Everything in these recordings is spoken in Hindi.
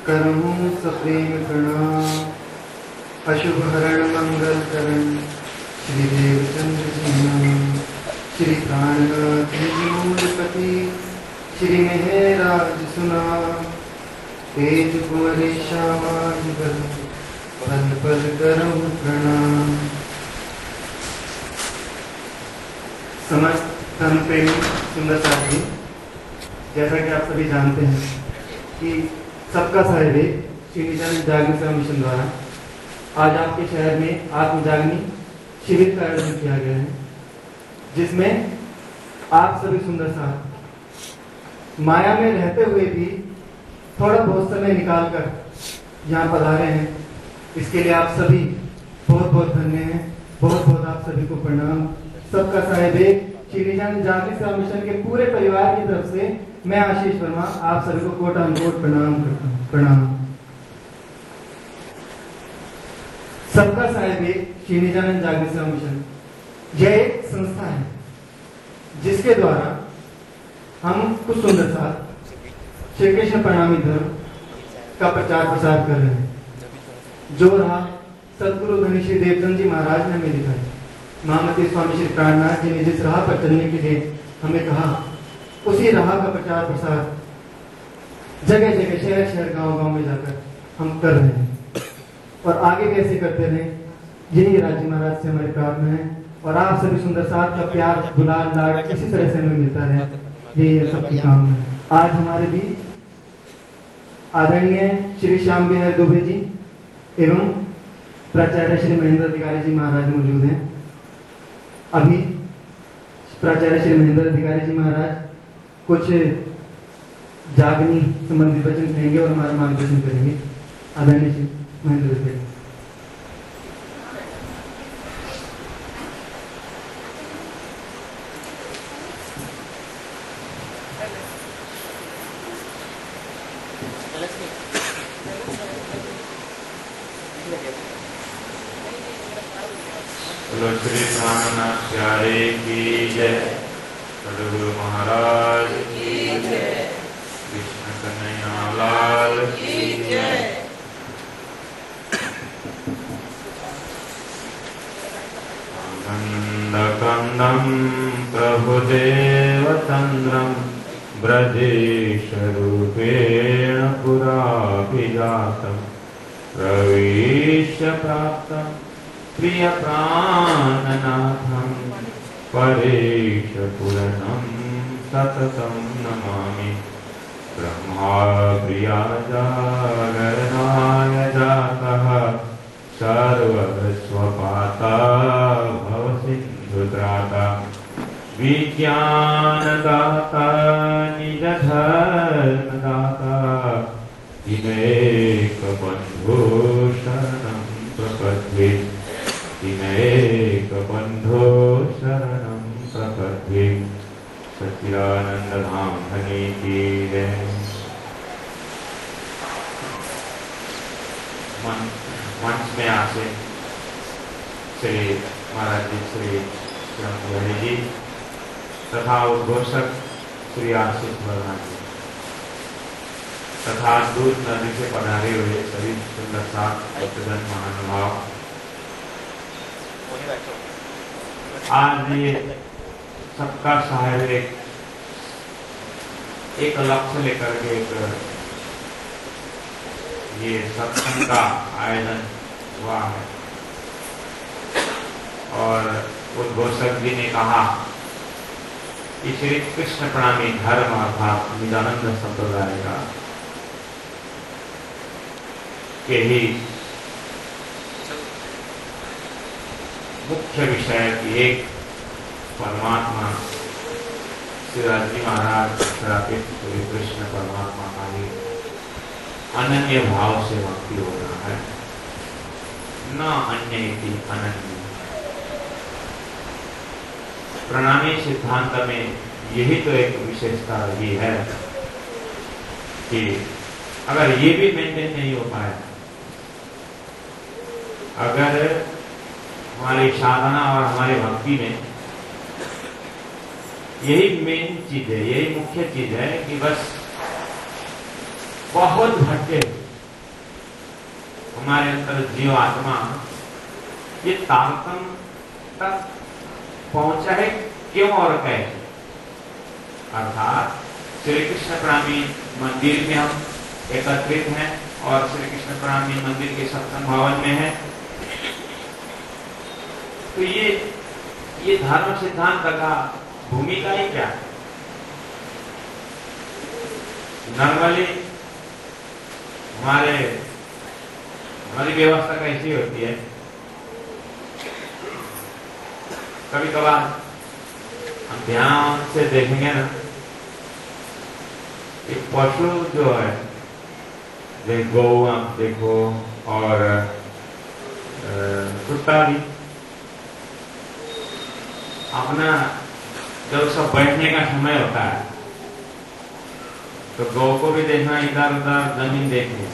करहूँ सप्रेम प्रणाम। अशुभ हरण मंगल करण श्री देवचंद्र जी नाम। श्री प्राणनाथ जी मूलपति श्री मेहराज सुना। तेज कुंवरे श्यामाज बल पल पल करहूँ प्रणाम। समस्त धर्म प्रेमी सुंदर साथी, जैसा कि आप सभी जानते हैं कि सबका सहयोग श्री नित्यानंद जागरण सेवा मिशन द्वारा आज आपके शहर में आत्म जागनी शिविर का आयोजन किया गया है, जिसमें आप सभी सुंदर साथ माया में रहते हुए भी थोड़ा बहुत समय निकालकर यहाँ पधारे हैं। इसके लिए आप सभी बहुत बहुत धन्य हैं। बहुत बहुत आप सभी को प्रणाम। सबका सहयोग श्री नित्यानंद जागरण सेवा मिशन के पूरे परिवार की तरफ से मैं आशीष वर्मा आप सभी को कोट अनकोट प्रणाम करता हूँ। प्रणाम। सबका सहयोग श्री नित्यानंद जागरण सेवा मिशन यह एक संस्था है जिसके द्वारा हम कुछ सुंदर साथ श्री कृष्ण प्रणामी धर्म का प्रचार प्रसार कर रहे हैं। जो राह सदगुरु धनी श्री देवचंद जी महाराज ने हमें दिखाई, महामती स्वामी श्री प्राणनाथ जी ने जिस राह पर चलने के लिए हमें कहा, उसी राह का प्रचार प्रसार जगह जगह शहर शहर गांव गांव में जाकर हम कर रहे हैं और आगे भी ऐसे करते रहे। यही राज्य महाराज से हमारी प्रार्थना है और आप सभी सुंदर साथ का प्यार गुलाल लाड इसी तरह से हमें मिलता रहे, यही सबकी कामना है। आज हमारे भी आदरणीय श्री श्याम बिहारी दुबे जी एवं प्राचार्य श्री महेंद्र अधिकारी जी महाराज मौजूद हैं। अभी प्राचार्य श्री महेंद्र अधिकारी जी महाराज कुछ जागनी संबंधी वचन कहेंगे और हमारा मार्गदर्शन करेंगे। आदरणीय श्री महेंद्र अधिकारी। बोलो श्री प्राणनाथ प्यारे की जय। सदगुरु महाराज की जय। कृष्ण कन्हैया लाल की जय। आनंदकंदं प्रभुदेवचंद्रं ब्रजेशरूपेण पुराभिजातं प्रवेश्य प्राप्तं प्रिय प्राणनाथं परेश पूर्णं सततं नमामि। ब्रह्मा प्रिया जागरणाय जातः सर्वस्वपाता भवसिन्धुत्राता विज्ञानदाता निजधर्मदाता दिनेकबन्धो शरणं प्रपद्ये। दिनेकबन्धो शरणं प्रपद्ये। सच्चिदानंद धाम धनी की जय। मंच में आसे श्री महाराज जी श्री श्याम बिहारी जी तथा उद्घोषक श्री आशीष वर्मा जी तथा दूर नदी से पधारे हुए सभी सुंदर साथ भक्तजन महानुभाव, आज ये सबका सहायक एक लक्ष्य लेकर के ये सत्संग का आयोजन हुआ है और उद्घोषक जी ने कहा कि श्री कृष्ण प्रणामी धर्म अर्थात निजानंद संप्रदाय का के ही मुख्य विषय की एक परमात्मा श्री राजी महाराज श्रापित श्री कृष्ण परमात्मा का ही अनन्य भाव से भक्ति होना है, न अन्य इति अनन्य। प्रणामी सिद्धांत में यही तो एक विशेषता रही है कि अगर ये भी मेंटेन नहीं हो पाए, अगर हमारी साधना और हमारी भक्ति में यही मेन चीज है, यही मुख्य चीज है कि बस बहुत भटके हमारे अंदर जीव आत्मा ये तारतम तक पहुंचा है क्यों और कैसे? अर्थात श्री कृष्ण प्रेमी मंदिर में हम एकत्रित हैं और श्री कृष्ण प्रेमी मंदिर के सत्संग भवन में है, तो ये धर्म सिद्धांत का भूमिका ही क्या है? नॉर्मली हमारी व्यवस्था कैसी होती है, कभी कभार हम ध्यान से देखेंगे ना, एक पशु जो है, देखो आप देखो, और कुत्ता भी अपना जब सब बैठने का समय होता है तो गौ को भी देखना इधर उधर जमीन देखनी,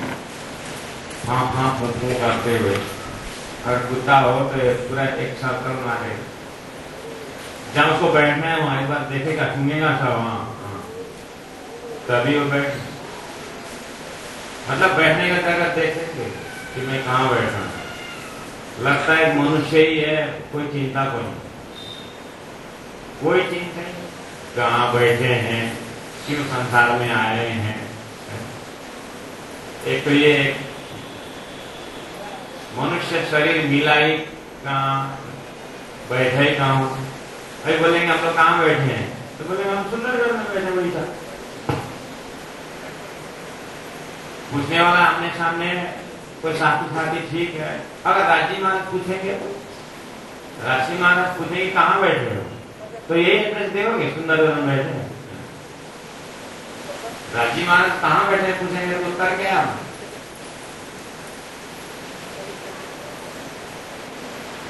हाँ हाँ फूं करते हुए। अगर कुत्ता हो तो पूरा एक सर्कल मारे, जब उसको बैठना है वहां एक बार देखेगा, सुनेगा सब, हाँ तभी वो बैठ, मतलब बैठने का जगह देखेंगे कि मैं कहाँ बैठा, लगता है मनुष्य ही है, कोई चिंता कोई चिंता नहीं, कहाँ बैठे हैं, क्यों संसार में आए हैं। एक तो ये मनुष्य शरीर मिला ही कहाँ, बैठे ही कहाँ हूँ, भाई बोलेंगे हम लोग कहाँ बैठे हैं, तो बोलेंगे हम सुंदरगढ़ में बैठे वही था। पूछने वाला आमने सामने कोई साथी ठीक है, अगर राजी महाराज पूछेंगे तो राशि महाराज पूछेंगे कहाँ बैठे हो, तो यही एड्रेस दोगे सुंदरगढ़ में बैठे हैं। राजी महाराज कहाँ बैठे पूछेंगे तो उत्तर क्या?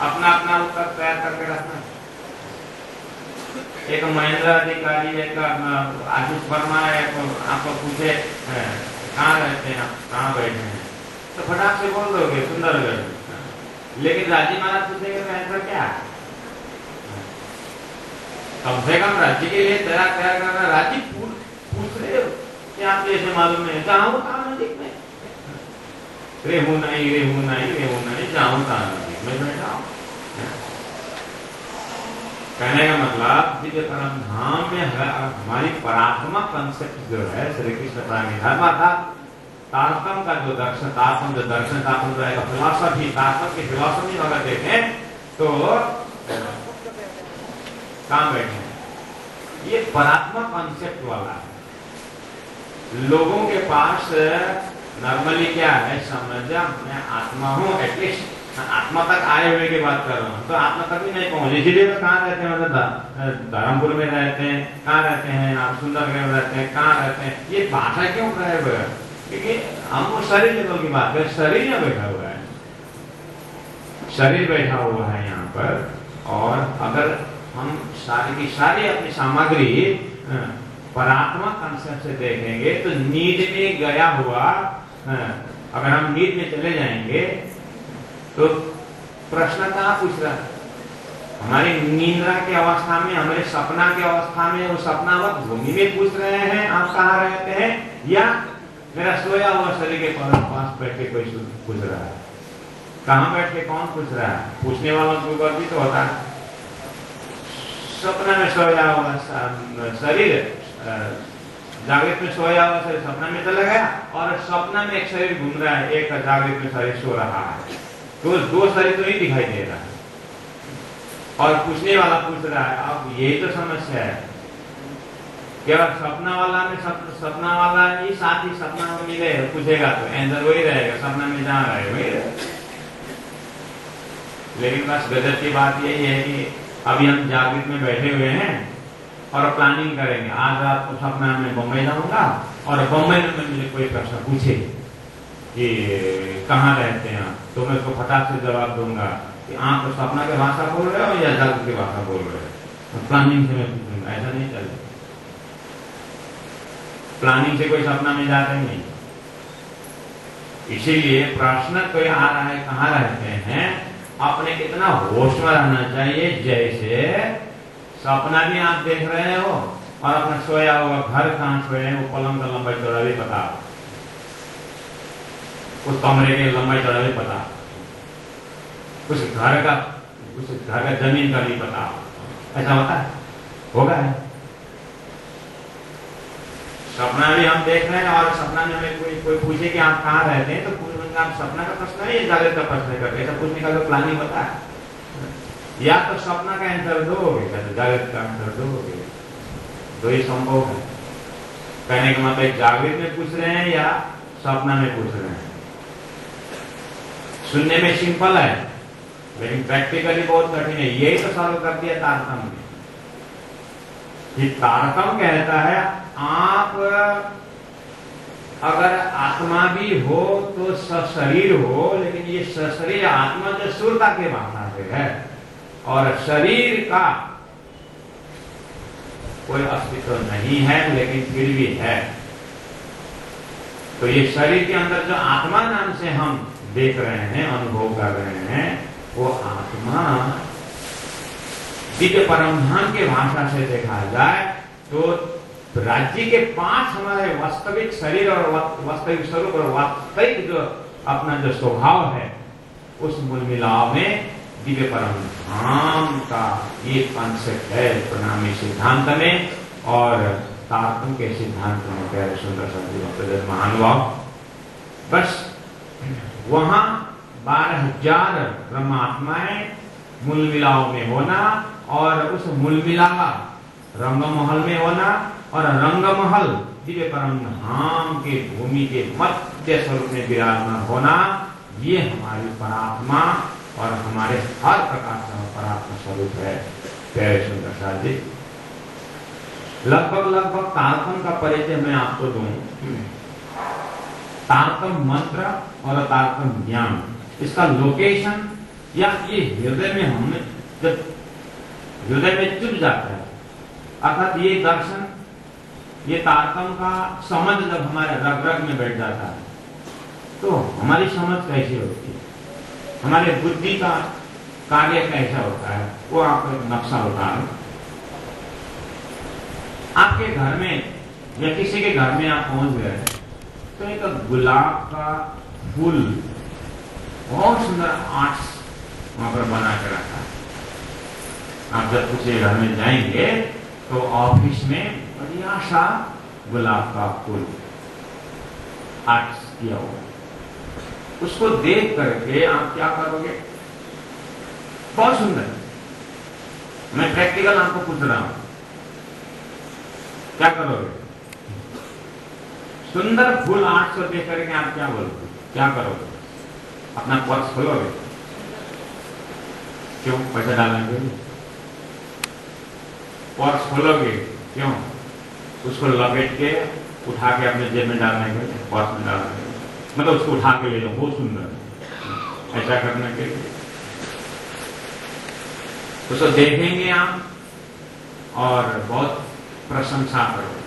अपना अपना उत्तर तैयार करके रखना। एक महेंद्र अधिकारी, एक आशीष वर्मा, आपको पूछे कहाँ रहते हैं, कहाँ बैठे हैं, तो फटाक से बोल दोगे सुंदरगढ़। लेकिन राजी महाराज पूछेंगे तो आंसर क्या? कम से कम राज्य के लिए तैयार करना, राज्य पूछ रहे हो कि आप ऐसे मालूम नहीं, जाऊँ कहाँ नजदीक में, रेहू नहीं जाऊँ कहाँ नजदीक में बैठा हूँ। कहने का मतलब दिव्य परम धाम में हमारी परात्मा कंसेप्ट जो है श्री कृष्ण प्राणी धर्म, अर्थात तारतम का जो दर्शन, तारतम जो है फिलॉसफी, तारतम की फिलॉसफी अगर देखें तो कहाँ बैठे हैं, ये परात्मा कॉन्सेप्ट वाला है। लोगों के पास नॉर्मली क्या है, समझा मैं आत्मा हूँ, एटलीस्ट आत्मा तक आए हुए की बात कर रहा हूँ, तो आत्मा तक भी नहीं पहुंचे, इसीलिए तो कहाँ रहते हैं, मतलब धर्मपुर में रहते हैं, कहाँ रहते हैं आप, सुंदरगढ़ में रहते हैं, कहाँ रहते हैं, ये भाषा क्यों कहे हुए है, क्योंकि हम शरीर लेवल की बात करें, शरीर यहाँ बैठा हुआ है, शरीर बैठा हुआ है यहाँ पर, और अगर हम सारी की सारी अपनी सामग्री परात्मा कंसेप्ट से देखेंगे तो नींद में गया हुआ, अगर हम नींद में चले जाएंगे तो प्रश्न कहाँ पूछ रहा है, हमारी नींद्रा की अवस्था में, हमारे सपना की अवस्था में, वो सपनावत भूमि में पूछ रहे हैं आप कहाँ रहते हैं, या मेरा सोया हुआ शरीर के पास बैठ के कोई पूछ रहा है, कहाँ बैठ के कौन पूछ रहा है? पूछने वालों को भी तो होता है, सपना में सोया हुआ शरीर, जागृत में सोया हुआ शरीर सपना में चला गया, और सपना में एक शरीर घूम रहा है, एक जागृत में शरीर सो रहा है, तो दो शरीर तो नहीं दिखाई दे रहा है, और पूछने वाला पूछ रहा है। अब यही तो समस्या है, केवल सपना वाला ही साथ ही सपना में मिले पूछेगा तो आंसर वही रहेगा, सपना में जहाँ रहे वही रहेगा। लेकिन बस गजब की बात यही है कि अभी हम जागृत में बैठे हुए हैं और प्लानिंग करेंगे, आज रात को सपना में बम्बई जाऊंगा, और बम्बई में मुझे कोई प्रश्न पूछे कि कहाँ रहते हैं आप, तो मैं उसको फटाक से जवाब दूंगा कि आप तो सपना की भाषा बोल रहे हो या जागृत की भाषा बोल रहे हो, तो प्लानिंग से मैं पूछूंगा, ऐसा नहीं चले। प्लानिंग से कोई सपना में जाता नहीं, इसीलिए प्रश्न कोई आ रहा है कहाँ रहते हैं, अपने कितना होश में रहना चाहिए, जैसे सपना भी आप देख रहे हो और अपना सोया हुआ घर कहाँ सोए हैं, वो पलंग का लंबाई चौड़ा भी पता, उस कमरे के लंबाई चौड़ाई पता, उस घर का जमीन का भी पता, ऐसा होता है? होगा है। सपना भी हम देख रहे हैं और सपना में हमें कोई पूछे कि आप कहाँ रहते हैं, तो पूछेंगे आप सपना का प्रश्न है या जागृत का प्रश्न करते हैं, ऐसा पूछने का तो प्लान ही होता है। या तो सपना का आंसर दोगे या तो जागृत का आंसर दोगे, दो ही संभव है। कहने का मतलब जागृत में पूछ रहे हैं या सपना में पूछ रहे हैं। सुनने में सिंपल है लेकिन प्रैक्टिकली बहुत कठिन है। यही तो सॉल्व कर दिया तारतम में। ये तारतम कहता है आप अगर आत्मा भी हो तो सशरीर हो, लेकिन ये सशरीर आत्मा जो सुरता के भाषा से है और शरीर का कोई अस्तित्व नहीं है लेकिन फिर भी है। तो ये शरीर के अंदर जो आत्मा नाम से हम देख रहे हैं, अनुभव कर रहे हैं, वो आत्मा दिव्य परमधाम के भाषा से देखा जाए तो राज्य के 5 हमारे वास्तविक शरीर और वास्तविक स्वरूप और वास्तविक जो अपना जो स्वभाव है, उस मूल मिलाव में दिव्य परमधाम का ये कॉन्सेप्ट है प्रणामी सिद्धांत में और तारतम के सिद्धांत में। प्यारे सुंदर संत महानुभाव, बस वहां 12,000 ब्रह्मात्माएं मूल मिलाव में होना और उस मूल मिलावा रंगमहल में होना और रंगमहल दिव्य परमधाम के भूमि के मध्य स्वरूप में विराजमान होना, ये हमारी परात्मा और हमारे हर प्रकार का परात्मा स्वरूप है। प्यारे सुंदर साथ जी, लगभग तारतम का परिचय मैं आपको दूं। तारतम मंत्र और तारतम ज्ञान, इसका लोकेशन या ये हृदय में हमने जब हृदय में चुप जाता है, अर्थात ये दर्शन, ये तारतम का समझ जब हमारे रग रग में बैठ जाता है तो हमारी समझ कैसी होती है, हमारे बुद्धि का कार्य कैसा होता है, वो आपको एक नक्शा होता है। आपके घर में या किसी के घर में आप पहुंच गए तो एक गुलाब का फूल बहुत सुंदर आर्ट्स वहां पर बना के रखा है। आप जब किसी घर में जाएंगे तो ऑफिस में बढ़िया सा गुलाब का फूल आर्ट्स किया हुआ, उसको देख करके आप क्या करोगे? बहुत सुंदर। मैं प्रैक्टिकल आपको पूछ रहा हूं, क्या करोगे? सुंदर फूल आर्ट्स को देख करके आप क्या बोलोगे, क्या करोगे? अपना पर्स खोलोगे? क्यों? पैसा डालेंगे? पर्स खोलोगे क्यों? उसको लपेट के उठा के अपने जेब में डालने के लिए, पर्स में डालने के लिए, मतलब उसको उठा के ले लो, बहुत सुंदर। ऐसा करने के लिए उसको देखेंगे आप और बहुत प्रशंसा करोगे।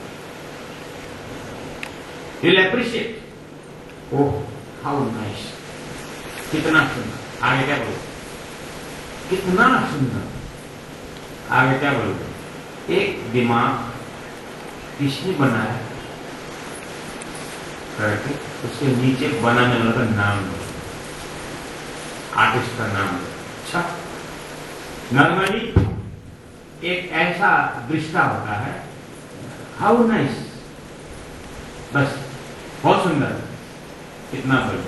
You'll appreciate, oh how nice, कितना सुंदर। आगे क्या बोलोगे? कितना सुंदर। आगे क्या बोलोगे? एक दिमाग किसने बनाया करके उसके नीचे बनाने वाला का नाम दो, आर्टिस्ट का नाम दो। अच्छा, नॉर्मली एक ऐसा दृष्टा होता है, हाउ नाइस, बस बहुत सुंदर, कितना बोलो,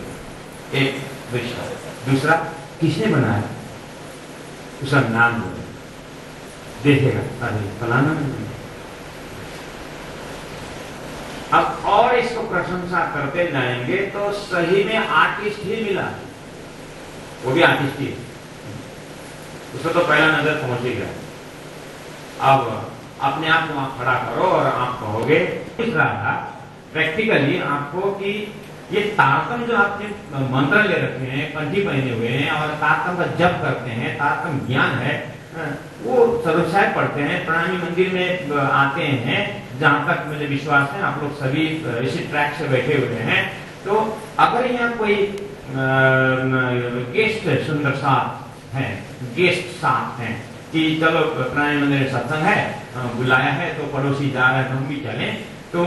एक दृष्टा। दूसरा, किसने बनाया, उसका नाम दो, देखेगा अरे फलाना नहीं। अब और इसको प्रशंसा करते जाएंगे तो सही में आर्टिस्ट ही मिला, वो भी आर्टिस्ट ही, उसको तो पहला नजर पहुंच ही गया। अब अपने आप को आप खड़ा करो और आप कहोगे, पूछ रहा था प्रैक्टिकली आपको कि ये तारतम जो आपने मंत्र ले रखे हैं, कंठी पहने हुए हैं और तारतम का जप करते हैं, तारतम ज्ञान है, वो सर्वसाय पढ़ते हैं, प्रणामी मंदिर में आते हैं, जहां तक मुझे विश्वास है आप लोग सभी इसी ट्रैक से बैठे हुए हैं। तो अगर यहाँ कोई गेस्ट सुंदर साथ है, गेस्ट साथ हैं कि चलो प्रणामी मंदिर सत्संग है, बुलाया है तो पड़ोसी जा रहे हैं तो हम भी चलें, तो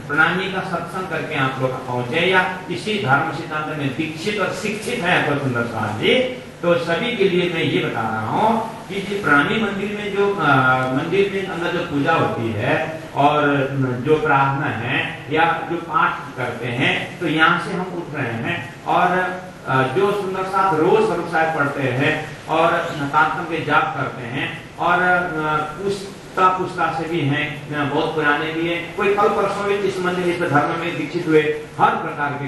प्रणामी का सत्संग करके आप लोग पहुंचे या इसी धर्म सिद्धांत में दीक्षित और शिक्षित है अपर सुंदर साहब जी, तो सभी के लिए मैं ये बता रहा हूँ कि जी प्रणामी मंदिर में जो मंदिर में अंदर जो पूजा होती है और जो प्रार्थना है या जो पाठ करते हैं, तो यहाँ से हम उठ रहे हैं और जो सुंदर साथ रोज स्वरूप साहब पढ़ते हैं और तात्म के जाप करते हैं और पुस्ता से भी हैं, बहुत पुराने भी हैं, कोई कल परसों में इस मंदिर इस धर्म में दीक्षित हुए, हर प्रकार के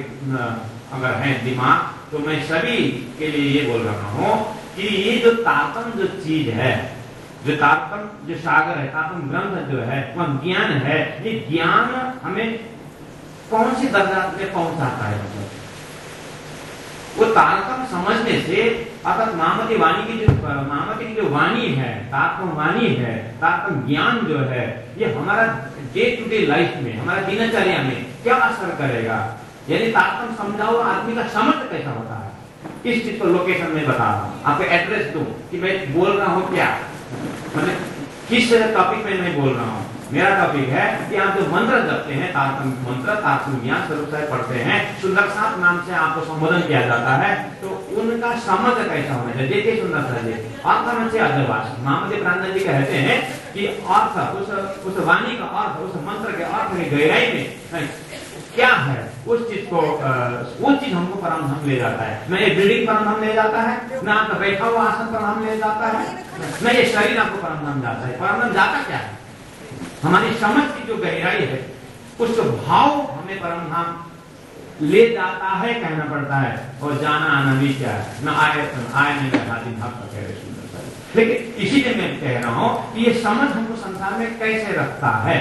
अगर हैं दिमाग, तो मैं सभी के लिए ये बोल रहा हूँ कि ये जो तात्म जो चीज है, जो तात्म जो सागर है, तात्म ग्रंथ जो है वह ज्ञान है। ये ज्ञान हमें कौन सी दर्जा में पहुंचाता है? मतलब वो तारतम समझने से, अर्थात महामती वाणी की जो वाणी है, तात्म वाणी है, तात्म ज्ञान जो है, ये हमारा डे टू डे लाइफ में, हमारा दिनचर्या में क्या असर करेगा? यानी तात्म समझाओ आदमी का समझ कैसा होता है, इस चीज को लोकेशन में बता रहा हूँ, आपको एड्रेस दूं कि मैं बोल रहा हूँ क्या, मतलब किस टॉपिक में मैं बोल रहा हूँ। मेरा टॉपिक है कि आप जो मंत्र जपते हैं, तात्म मंत्र, तात्म ज्ञान स्वरूप साहब पढ़ते हैं, सुंदर साहब नाम से आपको संबोधन किया जाता है, तो उनका समझ कैसा होना चाहिए? देखिए सुंदर साहब जी, अर्थ से अध्यवास महामती प्राणनाथ जी कहते हैं कि अर्थ उस वाणी का अर्थ, उस मंत्र के अर्थ की गहराई में क्या है, उस चीज को वो चीज हमको परमधाम ले जाता है। न ये बिल्डिंग परमधाम ले जाता है, न आपका बैठा हुआ आसन परमधाम ले जाता है, न ये शरीर आपको परमधाम जाता है। परमधाम जाता क्या है? हमारी समझ की जो गहराई है, उस भाव हमें परमधाम ले जाता है, कहना पड़ता है। और जाना आना भी क्या है, न आए नहीं बैठाती भाग कह रहे सुंदर। लेकिन इसीलिए मैं कह रहा हूं कि ये समझ हमको संसार में कैसे रखता है।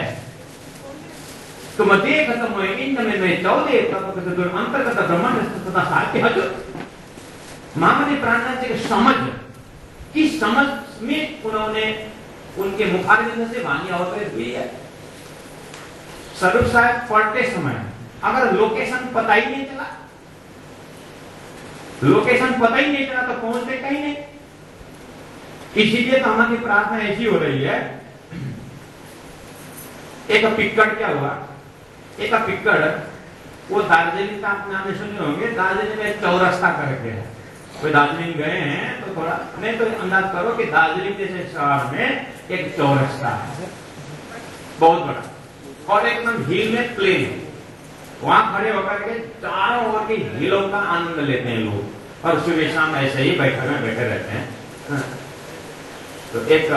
तो मध्य खत्म हुए इन में 14 अंतर्गत ब्रह्मांड महामती प्राणनाथ जी की समझ की समझ में उन्होंने उनके मुखारविंद से वाणी अवतरित हुई है। स्वरूप साहब पढ़ते समय अगर लोकेशन पता ही नहीं चला, लोकेशन पता ही नहीं चला तो पहुंचते कहीं नहीं। इसीलिए तो हमारी प्रार्थना ऐसी हो रही है। एक पिक्कड़ क्या हुआ, एक पिक्कड़ वो दार्जिलिंग का आप नाम सुने होंगे, दार्जिलिंग में चौरस्ता करके है। कोई दार्जिलिंग गए हैं तो थोड़ा नहीं तो अंदाज करो कि दार्जिलिंग जैसे शहर में एक चौरस्ता है बहुत बड़ा, और एकदम हिल में प्लेन है। वहां खड़े होकर के चारों ओर की हिलों का आनंद लेते हैं लोग, और सुबह शाम ऐसे ही बैठे रहते हैं। तो एक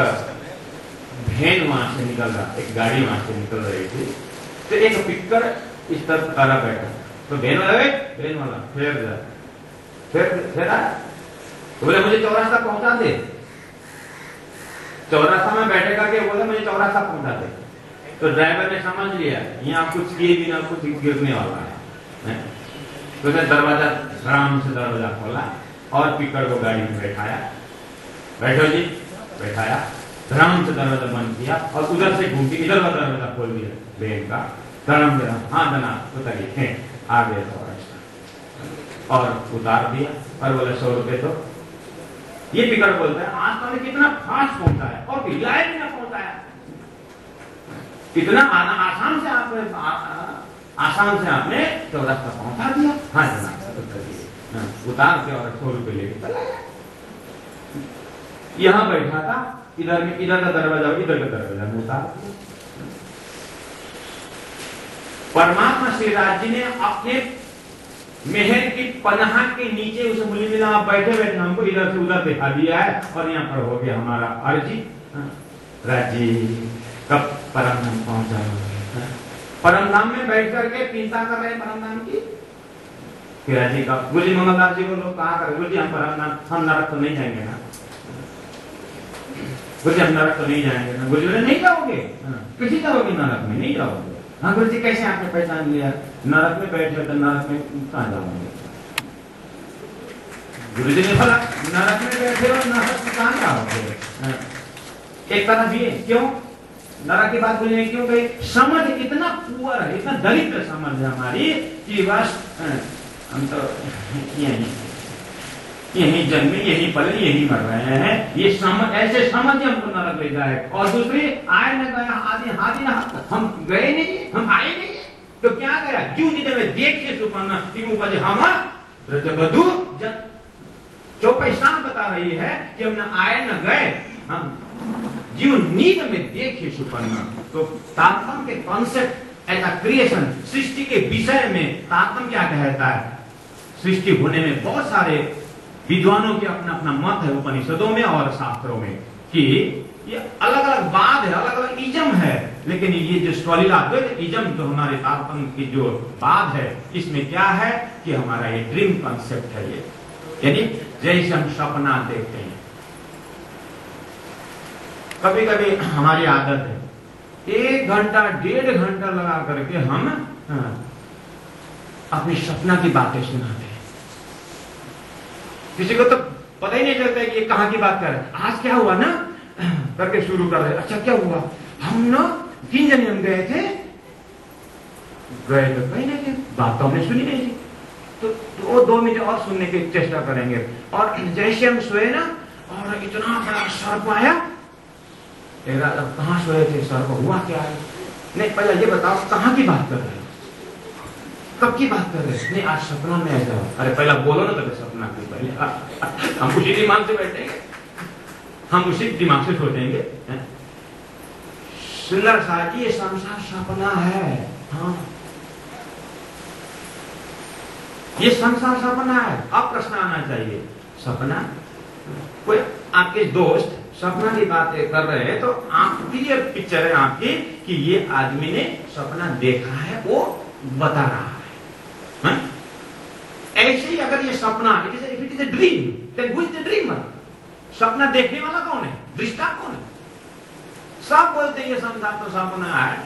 वैन वहां से निकल रहा, एक गाड़ी वहां से निकल रही थी, तो एक पिक्कर इस तरफ तारा बैठा, तो वैन वाला फिर आया, तो बोले मुझे चौरास्ता पहुंचा दे। चौरास्ता में बैठे करके बोले मुझे चौरास्ता पहुंचा दे। तो ड्राइवर ने समझ लिया यहाँ कुछ किए बिना कुछ गिरने वाला है, तो उसने दरवाजा आराम से दरवाजा खोला और पिक्कर को गाड़ी में बैठाया। बैठो जी, बैठाया, आराम से दरवाजा बंद किया और उधर से घूम के इधर का दरवाजा खोल दिया ट्रेन का। धर्म हाँ जना उतरिए, आ गए और उतार दिया और बोले 100 रुपए। तो ये पिक्कर बोलता है आज तो कितना फास्ट पहुंचा है और हिलाए भी ना पहुंचाया, कितना आसान से आपने चौरास्ता पहुंचा दिया। हाँ जनाब, उतार के और 100 रुपए लेके चला गया। यहां बैठा था, इधर का दरवाजा में उतार दिया। परमात्मा श्री राज जी ने अपने मेहर की पनाह के नीचे उसे मुनि मिला, आप बैठे बैठे हमको इधर से उधर दिखा दिया है और यहाँ पर हो गया हमारा अर्जी। राजी कब परमधाम पहुंचा, परमधाम में बैठ करके चिंता कर रहे परमधाम की। राजी का गुरु जी मंगलदास जी को लोग कहा कर, गुरु जी हम परमधाम, हम नरक तो नहीं जाएंगे ना, गुरु जी हम नरक तो नहीं जाएंगे ना। गुरु जी बोले नहीं जाओगे, किसी जाओगे नरक में नहीं जाओगे। हाँ गुरु जी कैसे आपने पहचान लिया, नरक में बैठे तो नरक में कहाँ जाओगे। गुरु जी ने बोला नरक में बैठे हो, नरक में कहाँ जाओगे। एक तरफ ये क्यों नरक की बात बोलने क्यों गई, समझ इतना पुअर है, इतना दरिद्र समझ है हमारी कि बस हम तो यही जन्मे, यही पले, यही मर रहे हैं। ये समझ, ऐसे समझ हमको नरक ले जाए। और दूसरी, आए न गया आदि हादि न, हम गए नहीं, हम आए नहीं, तो क्या गया? जीव जी में देखिए सुपन्ना उपज हम बधु चौपाई शाम बता रही है कि हम न आए न गए, हम जीव नींद में देखे सुपन्ना। तो तारतम के कॉन्सेप्ट एज अ क्रिएशन, सृष्टि के विषय में तारतम क्या कहता है? सृष्टि होने में बहुत सारे विद्वानों के अपना अपना मत है उपनिषदों में और शास्त्रों में कि ये अलग अलग बात है, अलग अलग इजम है। लेकिन ये जो स्वलीलाद्वैत इजम जो हमारे तारतम की जो बात है, इसमें क्या है कि हमारा ये ड्रीम कॉन्सेप्ट है। ये यानी जैसे हम सपना देखते हैं, कभी कभी हमारी आदत है 1 घंटा 1.5 घंटा लगा करके हम अपनी सपना की बातें सुनाते हैं। किसी को तो पता ही नहीं चलता कि ये कहां की बात कर रहे हैं। आज क्या हुआ ना करके शुरू कर रहे। अच्छा क्या हुआ? हम ना 3 जने हम गए थे, गए तो कहीं नहीं थे, बात तो हमने सुनी नहीं थी। तो वो 2 मिनट और सुनने की चेष्टा करेंगे। और जैसे हम सोए ना, और इतना बड़ा सर्प आया। कहां सोए थे, सर्प हुआ क्या है? नहीं, पहले ये बताओ कहां की बात कर रहे हैं, कब की बात कर रहे हैं? नहीं, आज सपना में आ जाओ। अरे पहला बोलो ना, तब सपना की पहले हम उसी दिमाग से बैठेंगे, हम उसी दिमाग से सोचेंगे। सुंदर साहब जी, ये संसार सपना है। हाँ, ये संसार सपना है। अब प्रश्न आना चाहिए, सपना? कोई आपके दोस्त सपना की बातें कर रहे हैं तो आप क्लियर पिक्चर है आपकी कि ये आदमी ने सपना देखा है, वो बता रहा है। ऐसे ही अगर ये सपना, it is a dream, then who is the dreamer? सपना देखने वाला कौन है? दृष्टा कौन है? सब बोलते हैं ये संसार तो सपना है,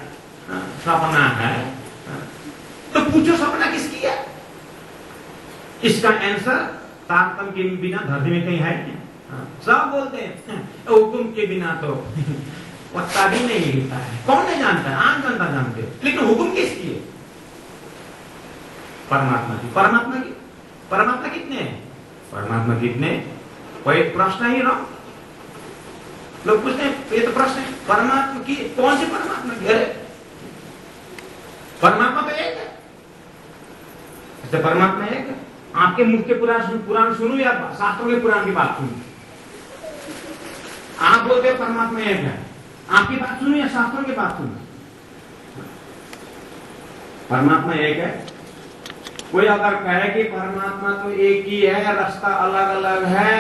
सपना है। तो पूछो सपना किसकी है? इसका आंसर तारतम के बिना धरती में कहीं है नहीं। सब बोलते हैं हुकुम के बिना तो पत्ता भी नहीं हिलता है। कौन नहीं जानता है? आम जनता जानते हैं। लेकिन हुकुम किसकी है? परमात्मा की। परमात्मा की, परमात्मा कितने हैं? परमात्मा कितने? कोई प्रश्न ही रहा। लोग पूछते हैं, ये तो प्रश्न है, परमात्मा की कौन सी परमात्मा की? अरे परमात्मा तो एक है। अच्छा, परमात्मा एक है। आपके मुख के पुराण सुनूं या शास्त्रों के पुराण की बात सुनूं? आप बोलते हैं परमात्मा एक है, आपकी बात सुनूं या शास्त्रों की बात सुनूं? परमात्मा एक है। कोई अगर कहे कि परमात्मा तो एक ही है, रास्ता अलग अलग है,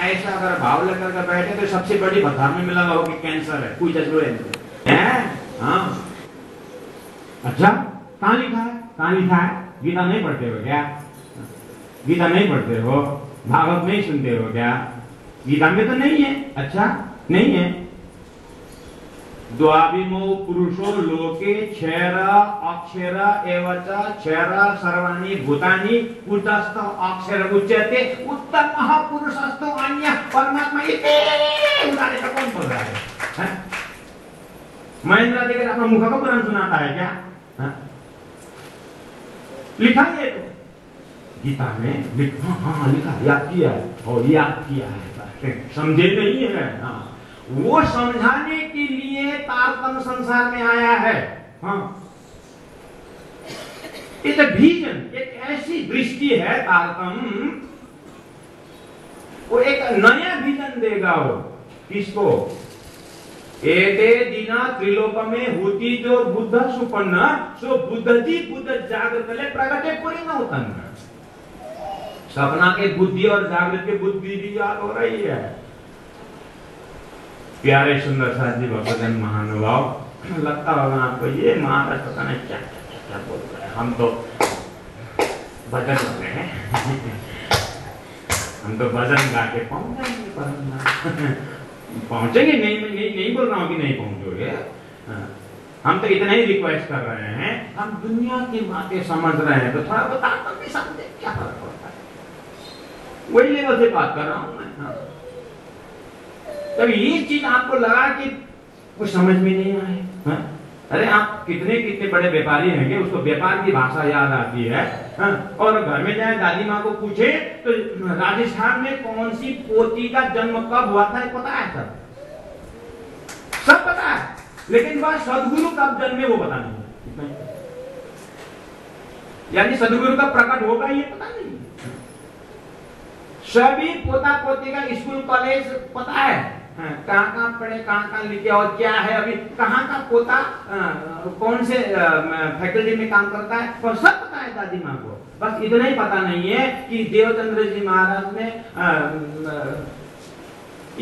ऐसा अगर भाव लेकर के बैठे तो सबसे बड़ी धर्म में मिला हो कि कैंसर है, कोई जज्बे है। हाँ, अच्छा कहां लिखा है? कहां लिखा है? गीता नहीं पढ़ते हो क्या? गीता नहीं पढ़ते हो? भागवत नहीं सुनते हो क्या? गीता में तो नहीं है। अच्छा नहीं है। द्वाविमो पुरुषो लोके क्षर अक्षर एवच क्षर सर्वाणि भूतानि कुटस्थ अक्षर उच्यते उत्तम महापुरुषस्तो अन्य परमात्मा इति। उदाहरण तो कौन बोल रहा है? महेंद्र देकर अपना मुख का पुराण सुनाता है क्या? लिखा है तो गीता में लिखा। हाँ लिखा, याद किया है और याद किया है, समझे नहीं है। हाँ, वो समझाने के लिए तारतम संसार में आया है। हाँ, इट्स अ विजन, एक ऐसी दृष्टि है तारतम, वो एक नया विजन देगा। वो किसको? एते दिना त्रिलोक में होती जो बुद्ध सुपन्न सो बुद्ध जी बुद्ध जागृत ले प्रगटे पूरी न उत्पन्न। सपना के बुद्धि और जागृत के बुद्धि भी याद हो रही है। प्यारे सुंदर साथ जी भक्तजन महानुभाव, लगता होगा आपको ये महाराज पता नहीं क्या क्या क्या बोल रहे हैं। हम तो भजन कर रहे हैं हम तो भजन गा के पहुंचेंगे। पहुंचेंगे नहीं बोल रहा हूं कि नहीं पहुंचोगे। हम तो इतना ही रिक्वेस्ट कर रहे हैं, हम दुनिया की बातें समझ रहे हैं तो थोड़ा बता तो भी समझे, क्या फर्क पड़ता है? वही लेवल से बात कर रहा हूं मैं। तब ये चीज आपको लगा कि कुछ समझ में नहीं आए, अरे आप कितने कितने बड़े व्यापारी होंगे, उसको व्यापार की भाषा याद आती है। हाँ? और घर में जाए दादी माँ को पूछे तो राजस्थान में कौन सी पोती का जन्म कब हुआ था पता है, सब पता है, लेकिन वह सदगुरु कब जन्मे वो पता नहीं, यानी सदगुरु का प्रकट होगा ये पता नहीं। सभी पोता पोती का स्कूल कॉलेज पता है, कहाँ कहाँ पढ़े, कहाँ कहाँ लिखे और क्या है, अभी कहाँ का पोता कौन से फैकल्टी में काम करता है, और सब पता है दादी माँ को। बस इतना ही पता नहीं है कि देवचंद्र जी महाराज ने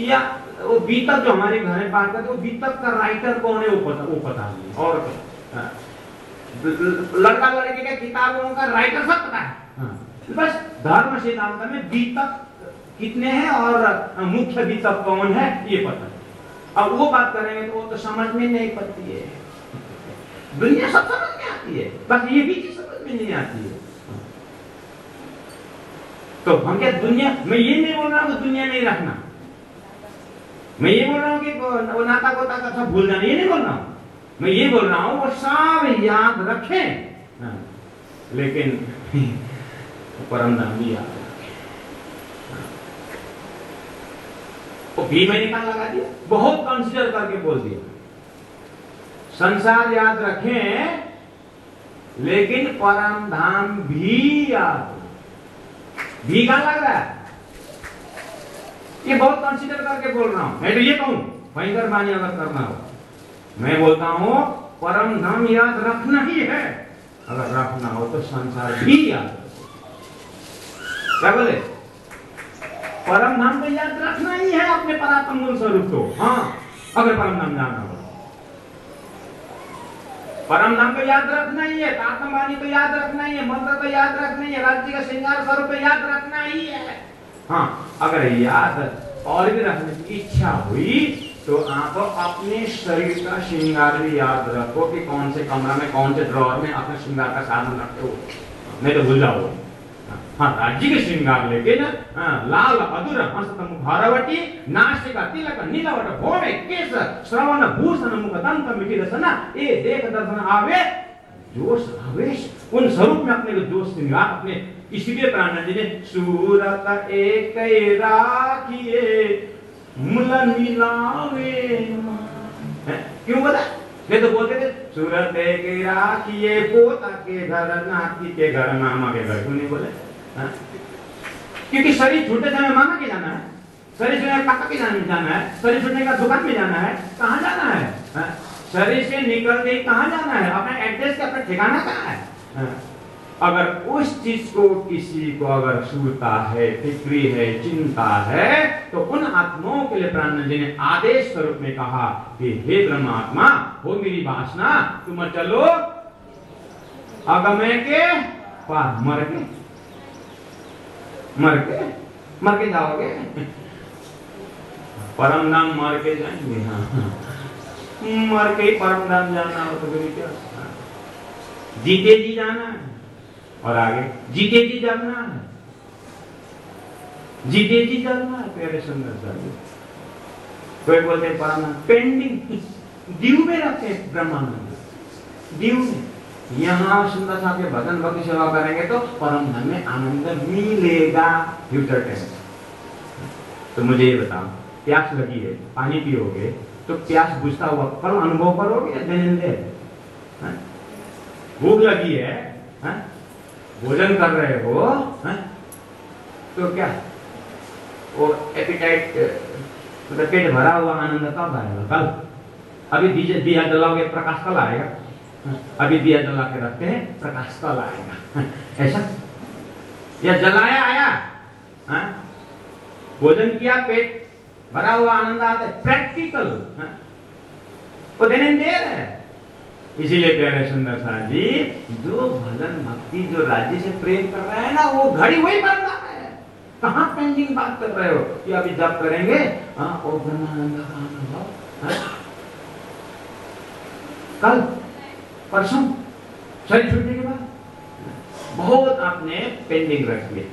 या वो बीतक जो हमारे घर में बात करते, वो बीतक का राइटर कौन है वो पता नहीं। और लड़का लड़के के किताबों का राइटर सब पता है, बस धर्म सिद्धांत में बीतक कितने हैं और मुख्य बीतक कौन है ये पता है। अब वो बात करेंगे तो वो तो समझ में नहीं पड़ती है, दुनिया सब समझ में आती है, बस ये भी चीज समझ में नहीं आती है। तो हम क्या दुनिया, मैं ये नहीं बोल रहा हूँ दुनिया नहीं रखना, मैं ये बोल रहा हूँ कि वो नाता गोता का सब भूल जाना, ये नहीं बोल रहा हूँ। मैं ये बोल रहा हूँ वो सब याद रखें, लेकिन परम धाम भी याद रखें। वो भी मैंने कहा लगा दिया, बहुत कंसीडर करके बोल दिया। संसार याद रखें लेकिन परम धाम भी याद, भी कहां लग रहा है, ये बहुत कंसीडर करके बोल रहा हूं। मैं तो ये कहूं भयंकर बानी अगर करना हो, मैं बोलता हूं परम धाम याद रखना ही है, अगर रखना हो तो संसार भी याद। क्या बोले, परम धाम को याद रखना ही है, अपने परात्म मूल स्वरूप को। हाँ, अगर परम धाम जाना हो, परम धाम को याद रखना ही है, आत्मवाणी को याद रखना ही है, मंत्र को याद रखना ही है, राज्य का श्रृंगार स्वरूप याद रखना ही है। हाँ, अगर याद और भी रखने की इच्छा हुई तो आप अपने शरीर का श्रृंगार भी याद रखो कि कौन से कमरा में, कौन से ड्रॉर में अपने श्रृंगार का साधन रखते हो, नहीं तो भूल जाओ। हाँ, राज्य के श्रृंगार लेके ना, लाल अधुर हस्त मुखारवटी नासिका तिलक नीलवट भोवे केस श्रवण भूषण मुख दंत मिटी रसना ए देख दर्शन आवे जोश आवेश, उन स्वरूप में अपने को जोश श्रृंगार अपने, इसलिए प्राण जी ने सूरत एक राखिए मूल मिलावे, क्यों बोला, नहीं तो बोलते थे सूरत एक राखिए पोता के घर नाती के घर मामा के घर, क्यों नहीं बोले? क्योंकि शरीर छूटते समय मामा के जाना है, शरीर छूटने काका के जाना है, शरीर छूटने का दुकान में जाना है, कहाँ जाना है? शरीर से निकल के कहाँ जाना है, अपना एड्रेस का अपना ठिकाना कहाँ है? अगर उस चीज को किसी को अगर सूता है, फिक्री है, चिंता है, तो उन आत्माओं के लिए प्राण जी ने आदेश स्वरूप में कहा कि हे ब्रह्मात्मा, हो मेरी वासना, तुम चलो अगमय के पार, मर के जाओगे, परम धाम मर के जाएंगे। हाँ, मर के ही परम धाम जाना हो तो फिर क्या, जीते जी जाना है, और आगे जीते जी जाना है, जीते जी जाना है। प्यारे सुंदर साहब, कोई बोलते परम धाम पेंडिंग दीव में रखे, ब्रह्मानंद दीव में, यहाँ सुंदर साहब के भजन भक्ति सेवा करेंगे तो परम धाम में आनंद मिलेगा फ्यूचर टेंस। तो मुझे ये बताओ, प्यास लगी है, पानी पियोगे तो प्यास बुझता हुआ कल अनुभव करोगे या दिन? भूख लगी है, भोजन कर रहे हो, तो क्या वो एपिटाइट, मतलब पेट भरा हुआ आनंद कब आएगा? कल। अभी दिया जलाओगे, प्रकाश कल आएगा। अभी दिया जला के रखते हैं, प्रकाश कल आएगा, ऐसा? या जलाया आया, भोजन किया, पेट भरा हुआ आनंद आता है, प्रैक्टिकल वो देने दे रहे हैं। इसीलिए प्यारे सुंदर साहब जी, जो भजन भक्ति जो राज्य से प्रेम कर रहे हैं ना, वो घड़ी वही बन रहा है। कहाँ पेंडिंग बात कर रहे हो कि अभी जब करेंगे ओ ब्रह्मानंद का अनुभव, कल परसों शरीर छूटने के बाद बहुत आपने पेंडिंग रख लिया।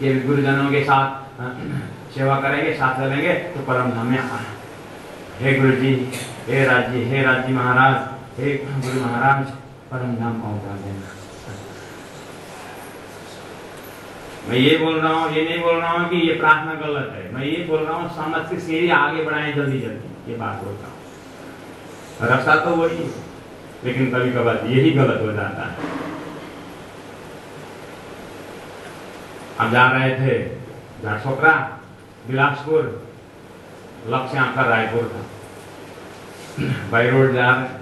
ये गुरुजनों के साथ सेवा करेंगे, साथ चलेंगे तो परम धाम में आना। हे गुरु जी, हे राज जी महाराज, एक गुरु महाराज परम धाम पहुंचा देना। मैं ये बोल रहा हूँ, ये नहीं बोल रहा हूँ कि ये प्रार्थना गलत है, मैं ये बोल रहा हूँ समझ के सीढ़ी आगे बढ़ाएं जल्दी जल्दी, ये बात बोल रहा हूँ। रास्ता तो वही है, लेकिन कभी कभार यही गलत हो जाता है। हम जा रहे थे झारसोकरा, बिलासपुर, लक्ष्य आपका रायपुर था। बाई रोड जा रहे,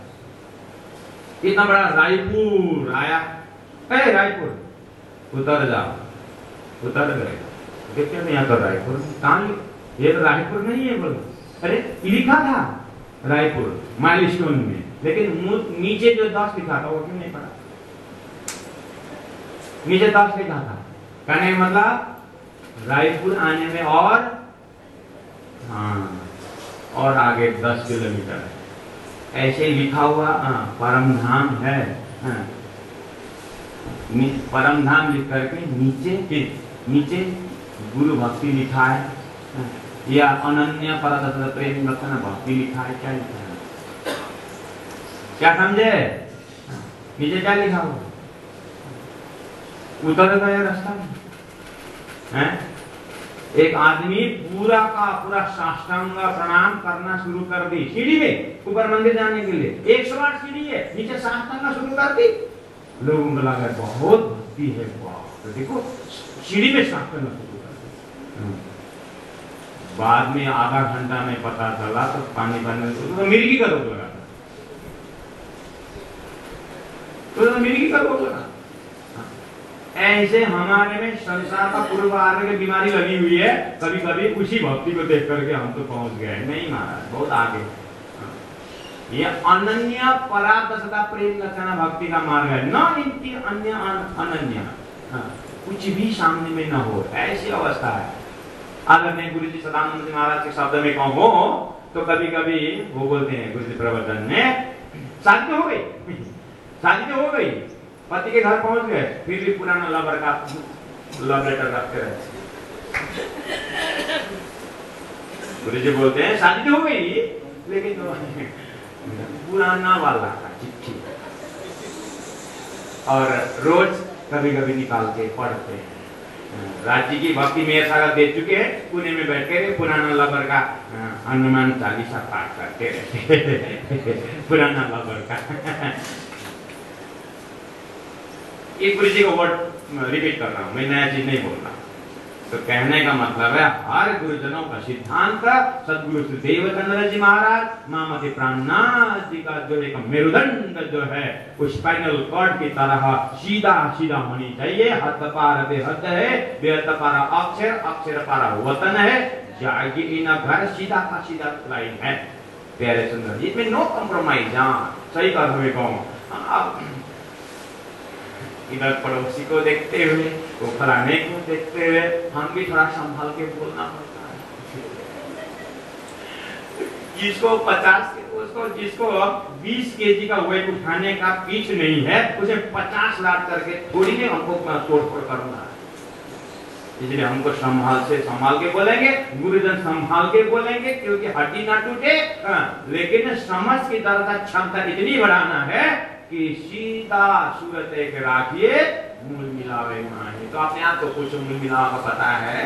इतना बड़ा रायपुर आया, अरे रायपुर उतर जाओ, उतर गए। देखते नहीं आता रायपुर, कहाँ ये तो रायपुर नहीं है बोलो। अरे लिखा था रायपुर माइलस्टोन में, लेकिन नीचे जो 10 लिखा था वो क्यों नहीं पढ़ा? नीचे 10 लिखा था, कहने का मतलब रायपुर आने में और हाँ और आगे 10 किलोमीटर है, ऐसे लिखा हुआ परम धाम है। परम धाम लिख करके नीचे गुरु भक्ति लिखा है, या अनन्य परतत्व प्रेम लक्षण भक्ति लिखा है। क्या लिखा है, क्या समझे? नीचे क्या लिखा हुआ? उतर गया रास्ता में हैं? एक आदमी पूरा का पूरा साष्टांग प्रणाम करना शुरू कर दी सीढ़ी में, ऊपर मंदिर जाने के लिए 108 सीढ़ी है, नीचे साष्टांग शुरू कर दी। लोगों को लगा बहुत भक्ति है, तो देखो सीढ़ी में साष्टांग शुरू कर दी। बाद में आधा घंटा में पता चला तो पानी भरने तो मिर्गी का रोग लगा, तो मिर्गी का रोग लगा। ऐसे हमारे में संसार का पूर्वार्ध की बीमारी लगी हुई है, कभी कभी उसी भक्ति को देख करके हम तो पहुंच गए। नहीं महाराज, बहुत आगे। ये अनन्य परार्थता प्रेम लक्षण भक्ति का मार्ग है, न इनकी अन्य अनन्य कुछ भी सामने में न हो, ऐसी अवस्था है। अगर मैं गुरु जी सदानंद जी महाराज के शब्द में कहूँ तो कभी कभी वो बोलते हैं गुरु जी प्रवचन में, शादी हो गई, शादी हो गई, पति के घर पहुंच गए, फिर भी पुराना लवर का लव लेटर रखते रहे। गुरु जी बोलते हैं शादी तो हो गई, लेकिन तो पुराना वाला का चिट्ठी, और रोज कभी कभी निकाल के पढ़ते हैं। राज्य की भक्ति मेरे साथ दे चुके हैं, पुणे में बैठ के पुराना लवर का हनुमान चालीसा पाठ करते रहते। पुराना लवर का एक गुरु जी का वर्ड रिपीट कर रहा हूं, मैं नया चीज नहीं बोल रहा। तो कहने का मतलब है हर गुरुजनों का सिद्धांत सदगुरु श्री देवचंद्र जी महाराज मामति प्राणनाथ जी का जो एक मेरुदंड जो है उस स्पाइनल कॉर्ड की तरह सीधा सीधा होनी चाहिए। हद पार बेहद है, बेहद पारा अक्षर, अक्षर पारा वतन है, जाएगी इन घर सीधा का सीधा लाइन है। प्यारे सुंदर जी, इसमें नो कॉम्प्रोमाइज। सही कर हुए कहूँ, इधर पड़ोसी को देखते हुए, वो फलाने को देखते हुए, हम भी थोड़ा संभाल के बोलना पड़ता है। जिसको 50 उसको जिसको 20 केजी का वेट उठाने का पीछ नहीं है, उसे 50 लाख करके थोड़ी ने हमको तोड़-फोड़ करना है। इसलिए हमको संभाल के बोलेंगे, गुरुजन संभाल के बोलेंगे, क्योंकि हड्डी ना टूटे, लेकिन समझ की दरता क्षमता इतनी बढ़ाना है कि सीधा सूरत एक राखिए, मूल मिलावे नहीं। तो अपने आप को कुछ मूल मिलावा का पता है,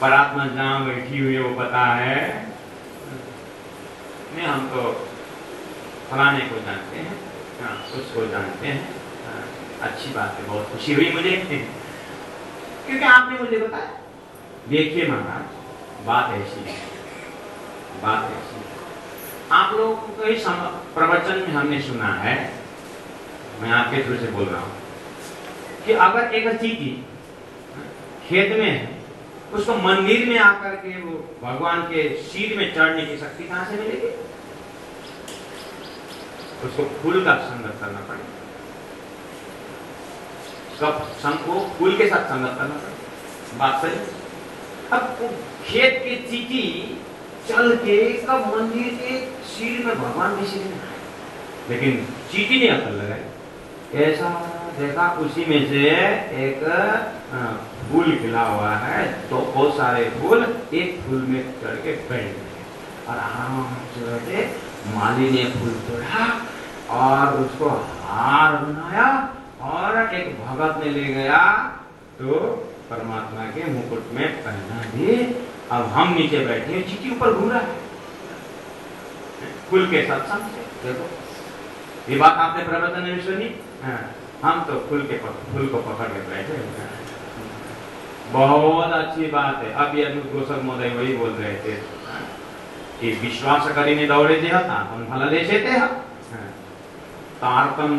परात्मा जहां बैठी हुई है वो पता है। नहीं, हम तो फलाने को जानते हैं, उसको जानते हैं। अच्छी बात है, बहुत खुशी हुई मुझे, क्योंकि आपने मुझे बताया। देखिए महाराज, बात ऐसी है, बात ऐसी है। आप लोगों को कई प्रवचन में हमने सुना है, मैं आपके थ्रू से बोल रहा हूं, कि अगर एक चीटी खेत में है, उसको मंदिर में आकर के वो भगवान के शीर में चढ़ने की शक्ति कहां से मिलेगी? उसको फूल का संगत करना पड़ेगा, सब संग को फूल के साथ संगत करना पड़ेगा। बात सही। अब खेत के चीटी चल के कब मंदिर के शीर में, भगवान के शीर में, लेकिन चीटी ने अकल लगाई। ऐसा देखा उसी में से एक फूल खिला हुआ है, तो बहुत सारे फूल एक फूल में चढ़ के बैठ गए और आराम से माली ने फूल तोड़ा और उसको हार बनाया और एक भगत ने ले गया तो परमात्मा के मुकुट में पहना दिए। अब हम नीचे बैठे हैं, चीटी ऊपर घूम रहा है फूल के सत्संग से। देखो ये बात आपने प्रवचन में सुनी, हम तो फूल को पकड़ के बैठे हैं। बहुत अच्छी बात है। अब ये गोसक मोदय वही बोल रहे थे कि विश्वास करीने दौड़े थे हम भला लेसे थे। तारतम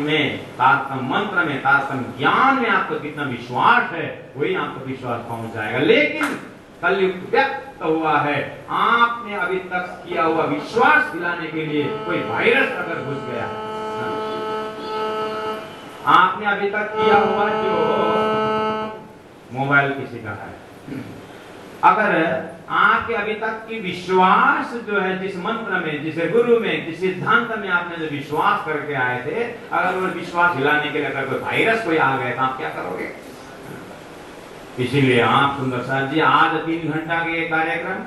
मंत्र में, तारतम ज्ञान में आपको कितना विश्वास है वही आपको विश्वास पहुंच जाएगा। लेकिन कलयुग व्यक्त हुआ है, आपने अभी तक किया हुआ विश्वास दिलाने के लिए कोई वायरस अगर घुस गया, आपने अभी तक किया हुआ जो मोबाइल किसी का है, अगर आपके अभी तक की विश्वास जो है जिस मंत्र में, जिस गुरु में, जिस सिद्धांत में आपने जो विश्वास करके आए थे, अगर वो विश्वास हिलाने के लिए अगर कोई वायरस कोई आ गया तो आप क्या करोगे? इसीलिए आप सुंदर साथ जी आज 3 घंटा के ये कार्यक्रम,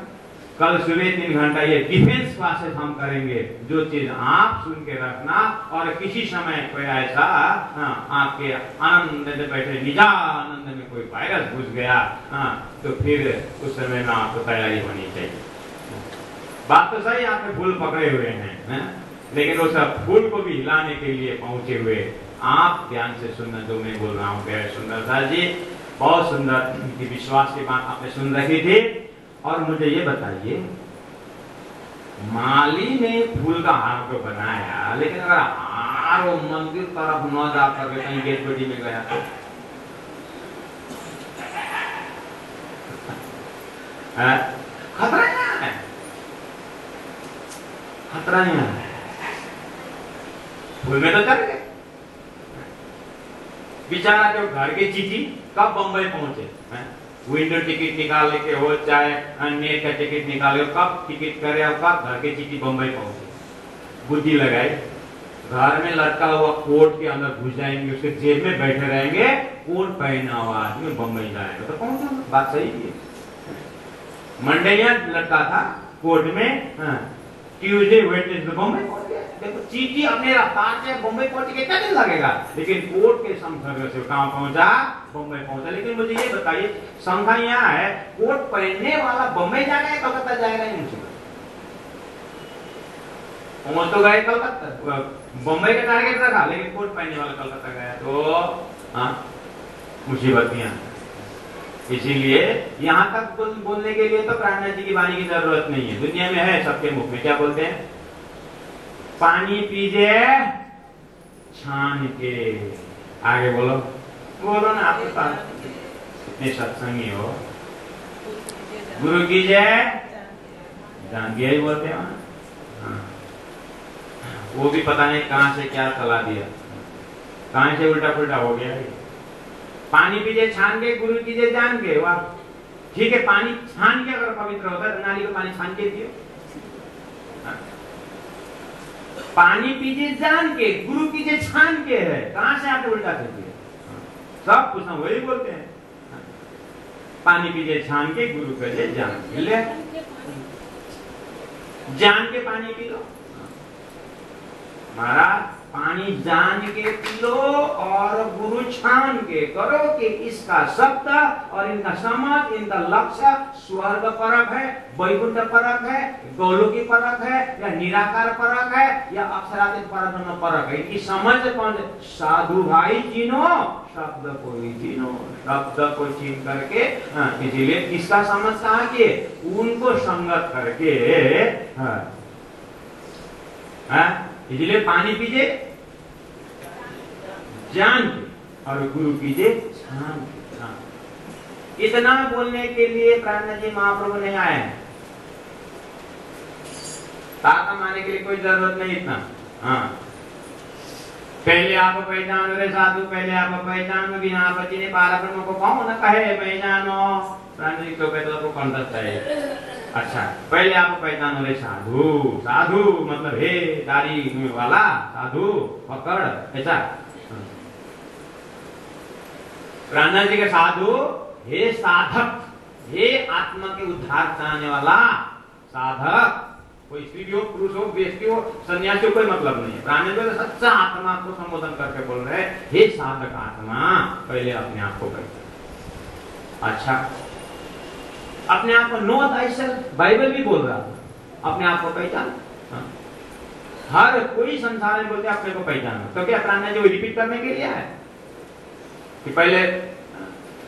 कल सुबह 3 घंटा ये डिफेंस क्लासेस हम करेंगे। जो चीज आप सुन के रखना और किसी समय कोई ऐसा आपके आनंद में बैठे निजानंद में कोई वायरस घुस गया तो फिर उस समय में आपको तैयारी होनी चाहिए। बात तो सही, आपने फूल पकड़े हुए हैं, लेकिन उस फूल को भी हिलाने के लिए पहुंचे हुए आप ध्यान से सुनना जो मैं बोल रहा हूँ। सुंदर साथ जी बहुत सुंदर की विश्वास की बात आपने सुन रही थी। और मुझे ये बताइए, माली ने फूल का हार तो बनाया, लेकिन अगर हार वो मंदिर तरफ न जाकर के कहीं गेट बेटी में गया तो खतरा है, खतरा है। फूल में तो चल गए बेचारा। जो घर के चीटी कब बंबई पहुंचे, विंडो टिकट निकाल के हो चाहे नेट का टिकट निकाले, कब टिकट करे और कब घर के चीटी बंबई पहुंचे। बुद्धि लगाए, घर में लटका हुआ कोट के अंदर घुस जाएंगे, उसके जेब में बैठे रहेंगे, कोट पहना हुआ आदमी बंबई जाएगा तो पहुंचा। बात सही है। मंडे लटका था कोट में, ट्यूजडे वेडनेसडे बंबई पहुंच गया। देखो चीटी अपने रफ्तार से बंबई पहुंच के कितना दिन लगेगा, लेकिन कोर्ट के संसर्ग से कहां पहुंचा? बंबई पहुंचा। लेकिन मुझे ये बताइए, संख्या यहाँ है, कोट पहनने वाला बंबई जाएगा या कलकत्ता जाएगा? ही मुझे पहुंच तो गए कलकत्ता, बंबई का टारगेट रखा, लेकिन कोट पहनने वाला कलकत्ता गया तो मुसीबत यहाँ। इसीलिए यहाँ तक बोलने के लिए तो प्राणनाथ जी की वाणी की जरूरत नहीं है। दुनिया में है सबके मुख में, क्या बोलते हैं? पानी पीजे छान के। आगे बोलो, बोलो ना, आपके पास इतने सत्संगी हो। गुरु की जय जान दिया ही बोलते हैं। वो भी पता नहीं कहां से क्या चला दिया, कहां से उल्टा पुल्टा हो गया। पानी पीजिए छान के, गुरु कीजिए जान के। वाह ठीक है, पानी छान के अगर पवित्र होता है तो नाली को पानी छान के पियो। पानी पीजिए जान के, गुरु कीजिए छान के है, कहां से आपने उल्टा कर दिया? सब कुछ हम वही बोलते हैं, पानी पीजिए छान के, गुरु कीजिए जान के। ले जान के पानी पी लो महाराज, पानी जान के पी लो और गुरु छान के करो कि इसका शब्द और इनका समझ, इनका लक्ष्य स्वर्ग परक है, वैकुंठ परक है, गोलोकी परक है, या निराकार परक है, या अक्षरातीत परब्रह्म परक है। इनकी समझ कौन? साधु भाई चीनो, शब्द को ही चीनो, शब्द को चीन करके। इसीलिए किसका समझ कहा कि उनको संगत करके। इसलिए पानी पीजिए जान के और गुरु कीजिए छान के। इतना बोलने के लिए प्राणनाथ जी महाप्रभु नहीं आए हैं, ताकत माने के लिए कोई जरूरत नहीं इतना। पहले आप पहचान रहे साधु, पहले आप पहचान बिना पति ने पाराक्रम को कौन न कहे पहचानो। प्राणनाथ जी तो कहते तो कौन दसता है? अच्छा, पहले आप पहचान रहे साधु। साधु मतलब हे दाढ़ी वाला साधु पकड़, ऐसा। प्राणनाथ जी के साधु हे साधक, हे आत्मा के उद्धार चाहने वाला साधक कोई स्त्री भी हो, पुरुष हो, व्यक्ति हो, सन्यासी हो, कोई मतलब नहीं है। प्राणी जो सच्चा आत्मा को संबोधन करके बोल रहे हैं, हे साधक आत्मा, पहले अपने आप को पहचान। अच्छा, अपने आप को नो थाइसेल्फ, बाइबल भी बोल रहा है, अपने आप को पहचान। हर कोई संसार में बोलते अपने को पहचानो, तो क्या प्राणी जो रिपीट करने के लिए है कि पहले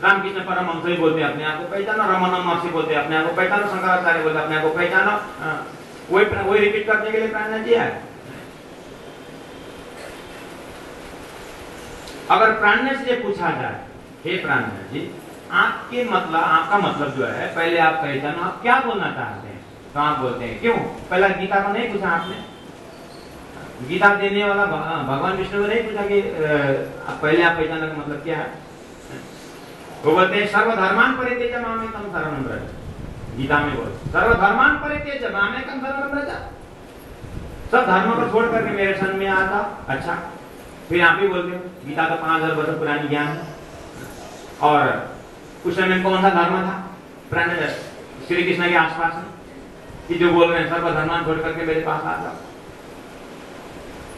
रामकृष्ण परमहंस भी बोलते अपने आप को पहचानो, रमन महर्षि बोलते अपने आप को पहचानो, शंकराचार्य बोलते अपने आप को पहचानो, वही रिपीट करने के लिए प्रार्थना किया है। अगर प्रार्थना से पूछा जाए, हे प्रार्थना जी, आपका मतलब जो है, पहले आप पहचानो आप क्या बोलना चाहते हैं, तो आप बोलते हैं क्यों? पहला गीता को नहीं पूछा आपने, गीता देने वाला भगवान विष्णु को नहीं पूछा कि पहले आप पहचानने का मतलब क्या है? वो बोलते हैं सर्वधर्मान परित्यज्य मामेकं शरणं व्रज, गीता में बोल सर्वधर्मान परित्यज्य मामेकं शरणं व्रज, सब धर्म को छोड़ करके मेरे शरण में आ जाओ। अच्छा, फिर आप ही बोलते हो गीता तो 5000 वर्ष पुरानी ज्ञान है, और उस समय कौन सा धर्म था प्राण श्री कृष्ण के आसपास में कि जो बोल रहे हैं सर्वधर्मान छोड़ करके मेरे पास आ जाओ?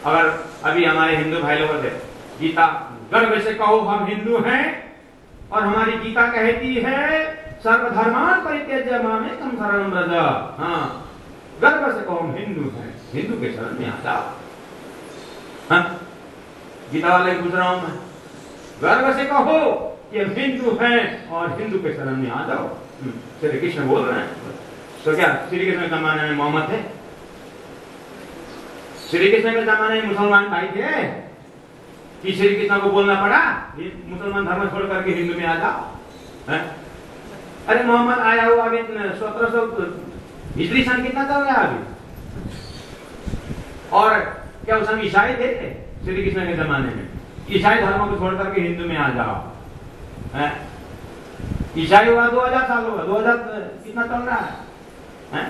अगर अभी हमारे हिंदू भाई लोगों से गीता गर्व से कहो हम हिंदू हैं, और हमारी गीता कहती है सर्वधर्मान परित्यज्य मामेकं शरणं व्रज, हाँ, गर्व से कहो हम हिंदू हैं, हिंदू के शरण में आ जाओ। हाँ, गीता वाले पूछ रहा हूं मैं, गर्व से कहो कि हम हिंदू हैं और हिंदू के शरण में आ जाओ। श्री कृष्ण बोल रहे हैं, तो क्या श्री कृष्ण के जमाने में मोहम्मद थे? श्री कृष्ण के जमाने में मुसलमान भाई थे कि श्री कृष्ण को बोलना पड़ा मुसलमान धर्म छोड़ करके हिंदू में आ जाओ? अरे मोहम्मद आया हुआ अभी 1700 हिजरी सन कितना चल रहा है अभी, और क्या उस समय ईसाई थे श्री कृष्ण के जमाने में? ईसाई धर्म को छोड़ करके हिंदू में आ जाओ। ईसाई हुआ 2000 साल होगा, 2000 कितना चल रहा है?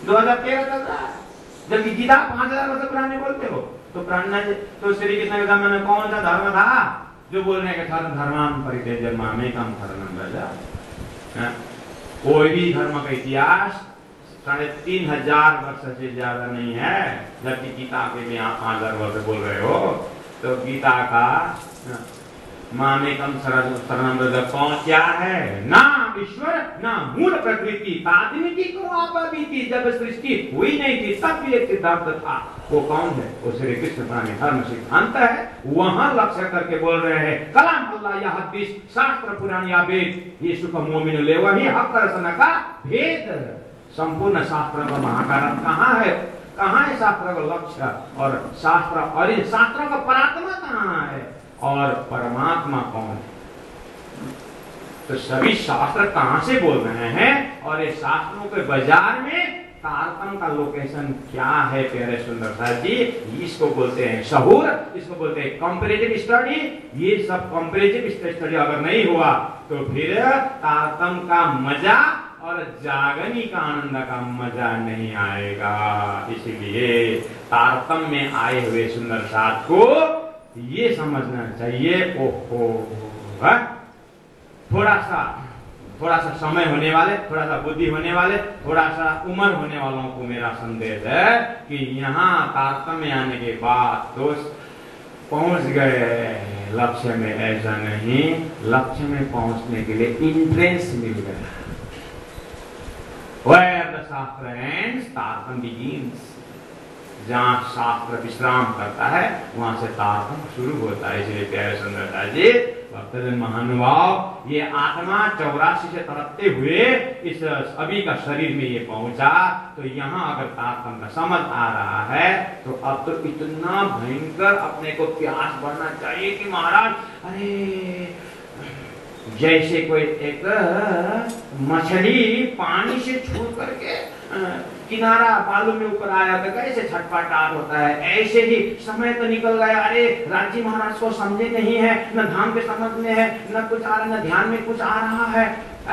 2013 चल रहा है, जबकि गीता 5000 वर्ष पुराने बोलते हो। तो प्रार्थना तो श्री कृष्ण के जमाने में कौन सा धर्म था जो बोलने के धर्मान परित्यज्य मामेकं शरणं व्रज? कोई भी धर्म का इतिहास 3500 वर्ष से ज्यादा नहीं है, जबकि गीता के में आप 5000 वर्ष बोल रहे हो। तो गीता का मामेकं शरणं व्रज कौन क्या है? ना ईश्वर, ना मूल प्रकृति, तात्मिकी को आपबीती, जब सृष्टि हुई नहीं थी तब भी एक सिद्धांत था। वो कौन है? वो श्री कृष्ण प्राणी धर्म सिद्धांत है। वहां लक्ष्य करके बोल रहे हैं कलाम अल्लाह या हदीस शास्त्र पुराण या वेद यीशु का मोमिन ले वही हक रचना का भेद। संपूर्ण शास्त्र का महाकारक कहाँ है? कहाँ है शास्त्र का लक्ष्य और शास्त्र, और इन शास्त्रों का परात्मा कहाँ है और परमात्मा कौन है? तो सभी शास्त्र कहां से बोल रहे हैं, और ये शास्त्रों के बाजार में तारतम्य का लोकेशन क्या है? प्यारे सुंदर साहब जी, इसको बोलते हैं शहूर, इसको बोलते हैं कंपैरेटिव स्टडी। ये सब कंपैरेटिव स्टडी अगर नहीं हुआ तो फिर तारतम्य का मजा और जागनी का आनंद का मजा नहीं आएगा। इसलिए तारतम्य में आए हुए सुंदर साथ को ये समझना चाहिए, ओहो थोड़ा सा समय होने वाले, थोड़ा सा बुद्धि होने वाले, थोड़ा सा उम्र होने वालों को मेरा संदेश है कि यहाँ तारतम्य आने के बाद दोस्त पहुंच गए लक्ष्य में। ऐसा नहीं, लक्ष्य में पहुंचने के लिए इंट्रेंस मिल गया। Where the शास्त्र ends, तारतम्य begins। जहाँ शास्त्र विश्राम करता है वहां से तारतम्य शुरू होता है। इसलिए प्यारे सुंदरता जी, भक्तजन महानुभाव, ये आत्मा 84 से तरपते हुए इस अभी का शरीर में ये पहुंचा, तो यहाँ अगर तारतम्य का समझ आ रहा है तो अब तो इतना भयंकर अपने को प्यास बढ़ना चाहिए कि महाराज, अरे जैसे कोई एक मछली पानी से छू करके किनारा बालू में ऊपर आया तो कैसे छटपटाहट होता है, ऐसे ही समय तो निकल गया। अरे राजी महाराज को समझे नहीं है, न धाम के समझ में है, न कुछ आ रहा, न ध्यान में कुछ आ रहा है।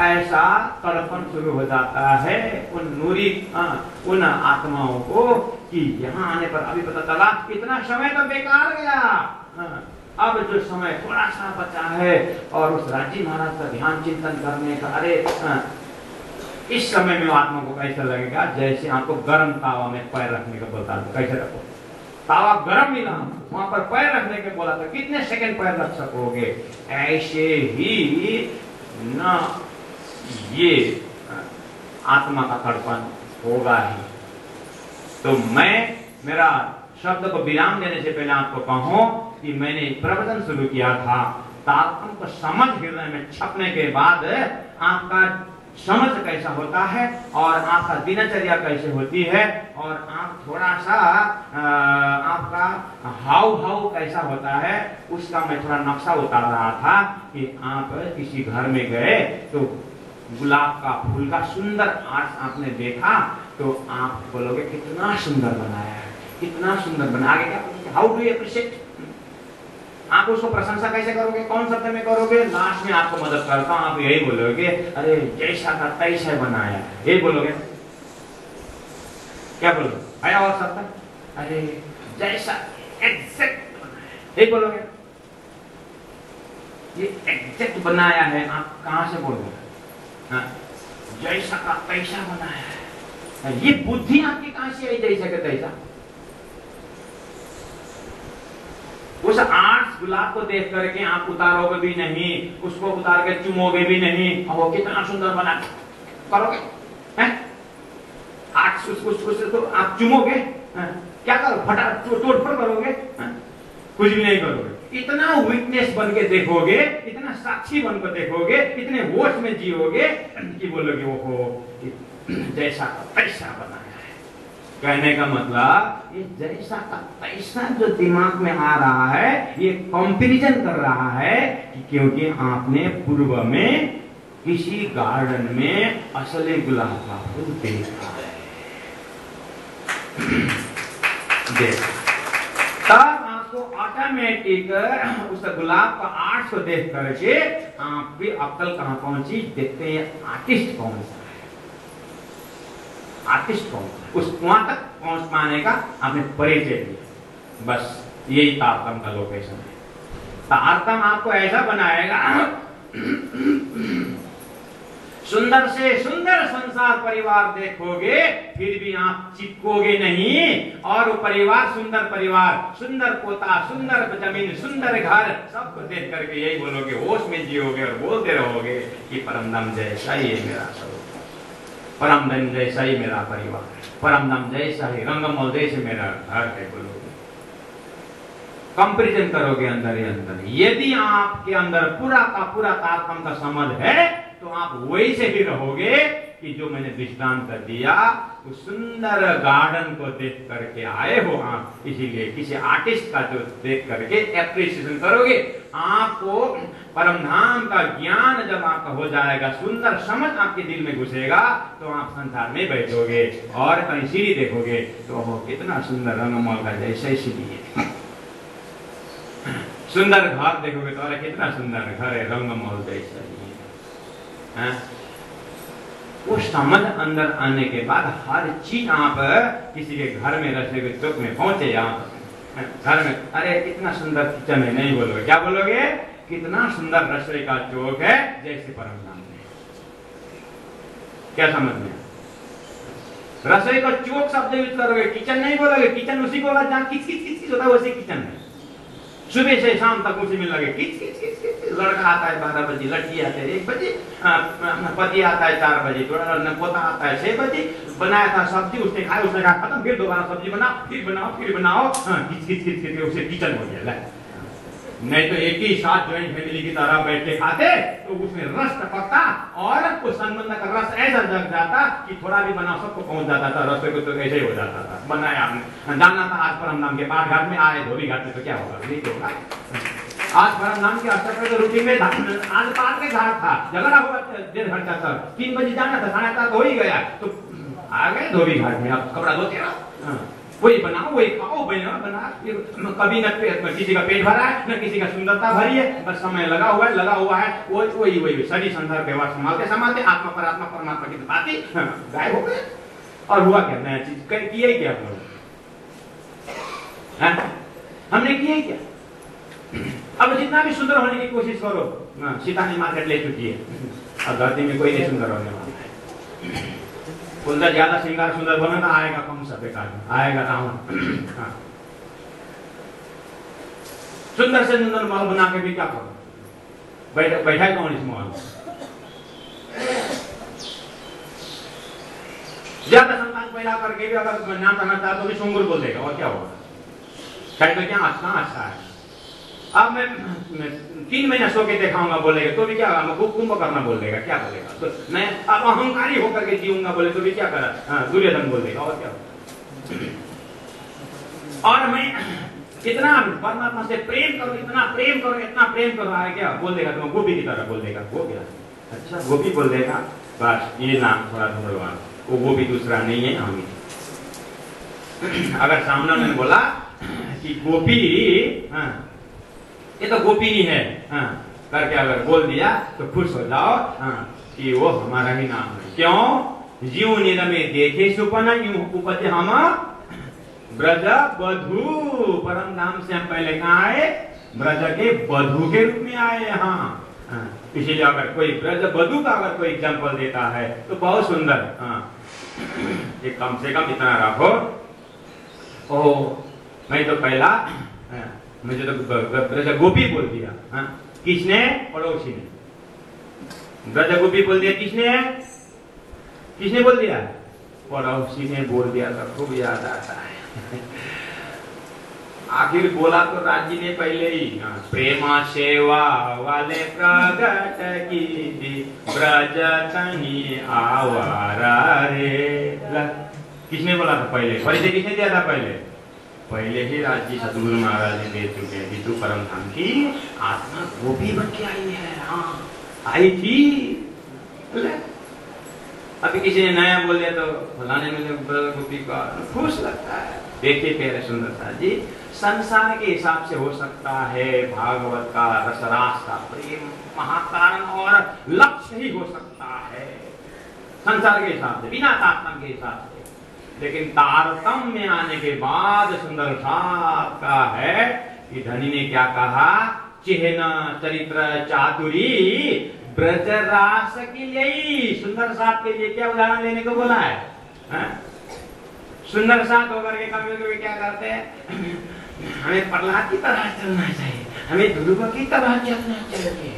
ऐसा तड़पन शुरू हो जाता है उन आत्माओं को कि यहाँ आने पर अभी पता चला इतना समय तो बेकार गया। अब जो समय थोड़ा सा बचा है और उस राजी महाराज का ध्यान चिंतन करने का, अरे इस समय में आत्मा को कैसा लगेगा, जैसे आपको गर्म तावा में पैर रखने का बोलता है, कैसे रखो, तावा गर्म मिला वहां पर पैर रखने के बोला तो कितने सेकंड पैर रख सकोगे, ऐसे ही ना ये आत्मा का तड़पन होगा ही। तो मैं मेरा शब्द को विराम देने से पहले आपको कहूं कि मैंने प्रवचन शुरू किया था, तात्पर्य को समझ हृदय में छपने के बाद आपका समझ कैसा होता है और आपका दिनचर्या कैसे होती है और आप थोड़ा सा आपका हाव कैसा होता है उसका मैं थोड़ा नक्शा उतार रहा था कि आप किसी घर में गए तो गुलाब का फूल का सुंदर आर्ट आपने देखा तो आप बोलोगे कितना सुंदर बनाया है, कितना सुंदर बना। आगे क्या, हाउ डू यू अप्रिशिएट, आप उसको प्रशंसा कैसे करोगे, कौन शब्द में करोगे, लास्ट में आपको मदद करता हूं, आप यही बोलोगे अरे जैसा का तैसा बनाया, यही बोलोगे। क्या बोलोगे, आया और शब्द, अरे जैसा एग्जैक्ट बनाया, यही बोलोगे। ये एग्जैक्ट बनाया है, आप कहां से बोलोगे, जैसा का तैसा बनाया है, ये बुद्धि आपकी कहां से आई, जैसा का तैसा। उस आर्ट्स गुलाब को देख करके आप उतारोगे भी नहीं, उसको उतार के चुमोगे भी नहीं, वो कितना सुंदर बना करोगे, आर्ट्स उसको तो आप चुमोगे, क्या करो, फटा तोड़फोड़ करोगे, कुछ भी नहीं करोगे। इतना विटनेस बन के देखोगे, इतना साक्षी बन कर देखोगे, इतने होश में जियोगे कि बोलोगे ओहो जैसा का तैसा बनाया है। कहने का मतलब ये जैसा का तैसा जो दिमाग में आ रहा है ये कंपैरिजन कर रहा है कि क्योंकि आपने पूर्व में किसी गार्डन में असली गुलाब का फूल देखा है, तब आपको ऑटोमेटिक उस गुलाब का आर्ट को देख करके आपकी अक्ल कहां पहुंची, देखते हैं आर्टिस्ट कौन सा है, आर्टिस्ट कौन, उस वहां तक पहुंच पाने का आपने परिचय दिया। बस यही तारतम का लोकेशन है। तारतम आपको ऐसा बनाएगा सुंदर से सुंदर संसार परिवार देखोगे फिर भी आप चिपकोगे नहीं, और वो परिवार सुंदर पोता, सुंदर जमीन, सुंदर घर, सबको देख करके यही बोलोगे, होश में जियोगे और बोलते रहोगे कि परमधाम जैसा ही है मेरा स्वरूप, परमधाम जैसा ही मेरा परिवार, परमधाम जैसा ही रंगमहल जैसे मेरा घर है, बोलोगे। कंपैरिजन करोगे अंदर ही अंदर। यदि आपके अंदर पूरा का पूरा तारतम का समझ है तो आप वही से भी रहोगे कि जो मैंने दृष्टांत कर दिया, उस सुंदर गार्डन को देख करके आए हो आप, इसीलिए किसी आर्टिस्ट का जो देख करके एप्रिसिएशन करोगे, आपको परमधाम का ज्ञान जब आपका हो जाएगा, सुंदर समझ आपके दिल में घुसेगा, तो आप संसार में बैठोगे और कहीं सीढ़ी देखोगे तो कितना सुंदर रंगमहल का जैसे सीढ़ी है, सुंदर घर देखोगे तो अरे कितना सुंदर घर है, रंगमहल जैसा ही है। वो समझ अंदर आने के बाद हर चीज आप किसी के घर में रसोई के चौक में पहुंचे, आप घर में अरे कितना सुंदर किचन है, नहीं बोलोगे, क्या बोलोगे, कितना सुंदर रसोई का चौक है जैसे परमधाम में। क्या समझ में, रसोई का चौक शब्द यूज करोगे, किचन नहीं बोलोगे। किचन उसी को होगा जहाँ किच किच किच किच होता है, वैसे किचन है। सुबह से शाम तक उसी में लगे किच किच किच किच। लड़का आता है 12 बजे, लड़की आते है 1 बजे, पति आता है 4 बजे, पोता आता है 6 बजे। बनाया था सब्जी, उसने खाया, उसने कहा खत्म, फिर दोबारा सब्जी बनाओ, फिर बनाओ, किच किच किच किच उसे किचन हो गया। नहीं तो एक ही साथ ज्वाइंट फैमिली की तरह बैठ के खाते तो उसमें रस टपकता और उस संबंध का रस ऐसा जग जाता कि थोड़ा भी बना सबको पहुंच जाता था। रसोई को तो ऐसे ही हो जाता था। बनाया आपने, जाना था आज परमधाम के पाठ घाट में, आए धोबी घाट में, तो क्या होगा, नहीं होगा। आज परमधाम के अष्टक तो रूटीन में आज पाठ के घाट था, झगड़ा हुआ 1.5 घंटा तक, 3 बजे जाना था, 7:30 हो ही गया, तो आ गए धोबी घाट में। अब कपड़ा धोते रहो, वही बनाओ, वही खाओ, बना कभी न किसी का पेट भरा है, न किसी का सुंदरता भरी है, बस समय लगा हुआ है, वही शरीर संसार व्यवहार संभालते आत्मा परमात्मा की बातें गायब हो गए। और हुआ क्या, नया चीज किया ही क्या हमने किया ही क्या। अब जितना भी सुंदर होने की कोशिश करो, सीता ने मार्केट ले चुकी है, अब धरती में कोई नहीं सुंदर होने वाला है। सुंदर ज्यादा श्रृंगार सुंदर बना ना, आएगा कम सा बेकार, आएगा रावण। हाँ। सुंदर से सुंदर महल बना के भी क्या करो, बैठा है कौन इस महल में? ज्यादा संतान पैदा करके भी अगर नाम करना चाहता तो भी सुंगुर बोल देगा, और क्या होगा? शायद तो क्या अच्छा है। अब मैं 3 महीना सो के दिखाऊंगा बोलेगा तो भी क्या होगा? मैं कुंभ करना बोल देगा, क्या बोलेगा? तो मैं अब अहंकारी होकर के जीऊंगा बोले तो भी क्या करा? दुर्योधन बोल देगा, और क्या होगा? और मैं कितना परमात्मा से प्रेम करो, इतना प्रेम करो, इतना प्रेम करो, आए क्या बोल देगा? तो गोपी की तरह बोल देगा। हो गया, अच्छा गोपी बोल देगा, बस ये नाम थोड़ा भगवान, वो गोपी दूसरा नहीं है, हम ही। अगर सामने ने बोला कि गोपी, ये तो गोपी ही है, करके अगर बोल दिया तो खुश हो जाओ कि वो हमारा ही नाम है। क्यों? जीव नीर में देखे सुपना यूं उपज हम ब्रज बधू, परम धाम से हम पहले कहाँ आए? ब्रज के बधू के रूप में आए यहाँ। इसीलिए अगर कोई ब्रज बधू का अगर कोई एग्जाम्पल देता है तो बहुत सुंदर, ये कम से कम इतना रखो। ओ मैं तो पहला, मुझे तो ब्रज गोपी बोल दिया। किसने? पड़ोसी ने। ब्रज गोपी बोल दिया किसने? किसने बोल दिया? पड़ोसी ने बोल दिया। तो खूब याद आता है। आखिर बोला तो राजी ने पहले ही, प्रेमा सेवा वाले प्रगट की ब्रज तनी आवारा रे। किसने बोला था पहले? परिचय किसने दिया था पहले? पहले ही राजी सतगुरु महाराज ने दे चुके हैं कि तू परम धाम की आत्मा गोपी बन के आई है। हाँ आई थी। अभी किसी ने नया बोल दिया तो फलाने में गोपी का खुश लगता है। देखिए प्यारे सुंदरता जी, संसार के हिसाब से हो सकता है भागवत का रसरास का प्रेम महाकारण और लक्ष्य ही हो सकता है संसार के हिसाब से, बिना तारतम्य के हिसाब से। लेकिन तारतम्य में आने के बाद सुंदर साथ का है कि धनी ने क्या कहा? चिह्न चरित्र चातुरी ब्रज रास के लिए। सुंदर साथ के लिए क्या उदाहरण लेने को बोला है? सुंदर साथ होकर के कभी क्या करते हैं? हमें प्रहलाद की तरह चलना चाहिए, हमें ध्रुव की तरह चलना चाहिए।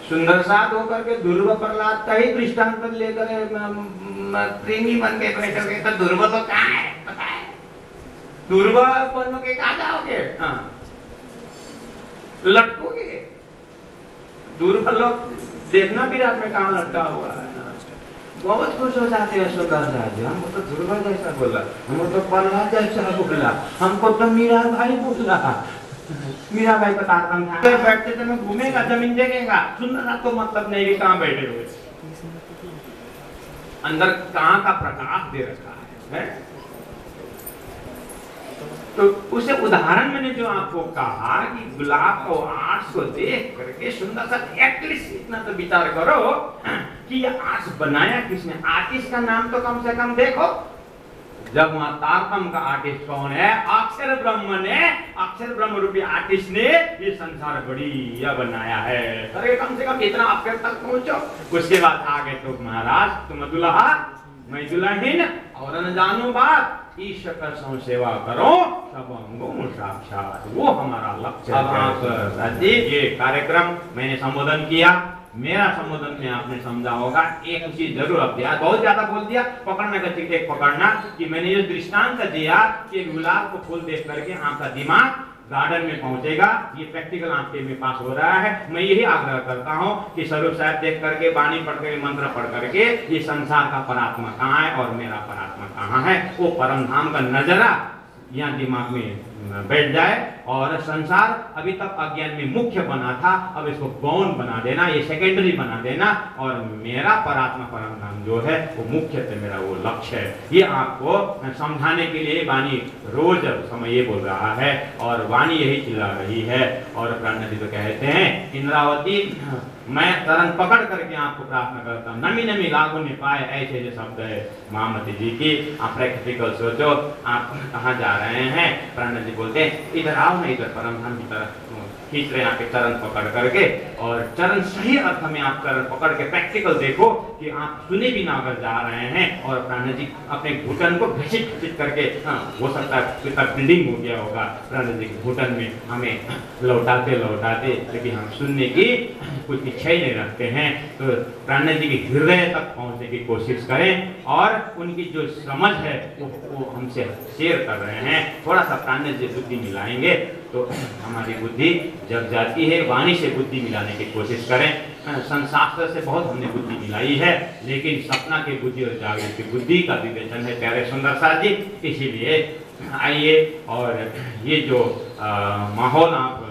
सुंदर साथ होकर के ध्रुव प्रहलाद का ही दृष्टांत लेकर प्रेमी बन के बैठोगे तो ध्रुव तो कहाँ है? पता है? ध्रुव बन के कहाँ जाओगे? लटकोगे। ध्रुव लोग देखना विराट में कहाँ लटका हुआ है। बहुत खुश हो जाते हैं सुंदर साथ। हमको तो ध्रुव जैसा बोला, हमको तो प्रहलाद जैसा बोला, हमको तो मीरा भाई बोला। मीरा भाई बता बैठते थे मैं घूमेगा, जमीन देखेगा। सुंदर को मतलब नहीं कि कहाँ बैठे हुए, अंदर कहाँ का प्रकाश दे रखा है? तो उसे उदाहरण मैंने जो आपको कहा कि गुलाब को आर्ट्स को देख करके सुंदर सा एटलीस्ट इतना तो विचार करो कि ये आर्ट्स बनाया किसने? आर्टिस्ट का नाम तो कम से कम देखो। जब वहां तारतम का आर्टिस्ट कौन है? अक्षर ब्रह्म ने, अक्षर ब्रह्म रूपी आर्टिस्ट ने ये संसार बढ़िया बनाया है। अरे कम से कम इतना अक्षर तक पहुंचो। उसके बाद आगे तो महाराज तुम दुल्हा मैं दुल्हन और न जानो बात, ईश्वर का सेवा करो सब अंगों साक्षात, वो हमारा लक्ष्य है। ये कार्यक्रम मैंने संबोधन किया, मेरा संबोधन में आपने समझा होगा। एक चीज जरूर अभ्यास, बहुत ज्यादा बोल दिया, पकड़ने का चीज एक पकड़ना कि मैंने ये दृष्टांत दिया कि गुलाब को फूल देख करके आपका दिमाग गार्डन में पहुंचेगा। ये प्रैक्टिकल आपके में पास हो रहा है। मैं यही आग्रह करता हूं कि स्वरूप साहब देख करके, वाणी पढ़ करके, मंत्र पढ़ करके ये संसार का परात्मा कहाँ है और मेरा परात्मा कहाँ है, वो परम धाम का नजरा यहाँ दिमाग में बैठ जाए। और संसार अभी तक अज्ञान में मुख्य बना था, अब इसको गौण बना देना, ये सेकेंडरी बना देना, और मेरा परात्मा परम धाम जो है वो मुख्य है, मेरा वो लक्ष्य है। ये आपको समझाने के लिए वाणी रोज समय ये बोल रहा है और वाणी यही चिल्ला रही है। और प्राण जी तो कहते हैं इंद्रावती मैं तरंग पकड़ करके आपको प्रार्थना करता हूँ, नमी नमी लागू ने पाए, ऐसे जो शब्द है महामती जी की। आप प्रैक्टिकल सोचो, आप कहाँ जा रहे हैं? प्राण जी बोलते हैं इधर आओ ना, इधर परमधाम की तरफ खींच रहे हैं आपके चरण पकड़ करके, और चरण सही अर्थ में आप चरण पकड़ के प्रैक्टिकल देखो कि आप सुने भी ना अगर जा रहे हैं, और प्राण जी अपने घुटन को घसीट करके, हो सकता है कितना बिल्डिंग हो गया होगा प्राण जी के घुटन में, हमें लौटाते लौटाते, लेकिन हम सुनने की कुछ इच्छा ही नहीं रखते हैं। तो प्राण जी के हृदय तक पहुंचने की कोशिश करें, और उनकी जो समझ है वो हमसे शेयर कर रहे हैं। थोड़ा सा प्राण जी बुद्धि मिलाएंगे तो हमारी बुद्धि जग जाती है। वाणी से बुद्धि मिलाने की कोशिश करें। संशास्त्र से बहुत हमने बुद्धि मिलाई है, लेकिन सपना की बुद्धि और जागृत की बुद्धि का विवेचन है प्यारे सुंदर साथ जी। इसीलिए आइए, और ये जो माहौल आप,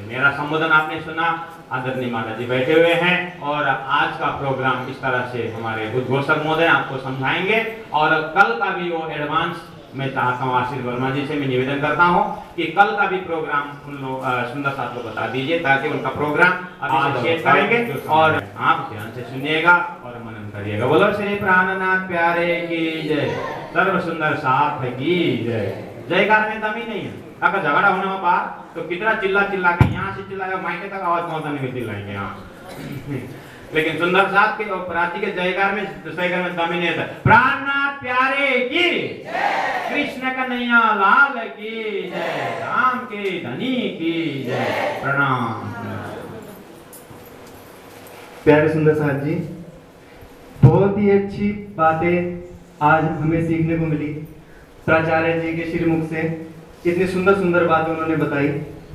मेरा संबोधन आपने सुना, आदरणीय महाराज जी बैठे हुए हैं, और आज का प्रोग्राम इस तरह से हमारे उद्घोषक महोदय आपको समझाएंगे। और कल का भी वो एडवांस मैं चाहता हूँ, आशीष वर्मा जी से मैं निवेदन करता हूँ कि कल का भी प्रोग्राम उन लोग सुंदर साथ को बता दीजिए, ताकि उनका प्रोग्राम अभी शेयर करेंगे, और आप ध्यान से सुनिएगा और मनन करिएगा। बोलो श्री प्राणनाथ प्यारे की जय, सर्व सुंदर साथ की जय। जयकार में दम ही नहीं है। अगर झगड़ा होने में बात तो कितना चिल्ला चिल्ला के यहाँ से चिल्लाएगा, माइके तक आवाज पहुंचाने में चिल्लाएंगे यहाँ। लेकिन सुंदर साथ के और प्राची के जयकार में, जयकार में दम ही नहीं था। प्राणनाथ प्यारे की कृष्ण कन्हैया लाल की जय, राम के धनी की जय। प्रणाम। प्यारे सुंदर साथ जी, बहुत ही अच्छी बातें आज हमें सीखने को मिली। प्राचार्य जी के श्रीमुख से इतनी सुंदर सुंदर बातें उन्होंने बताई,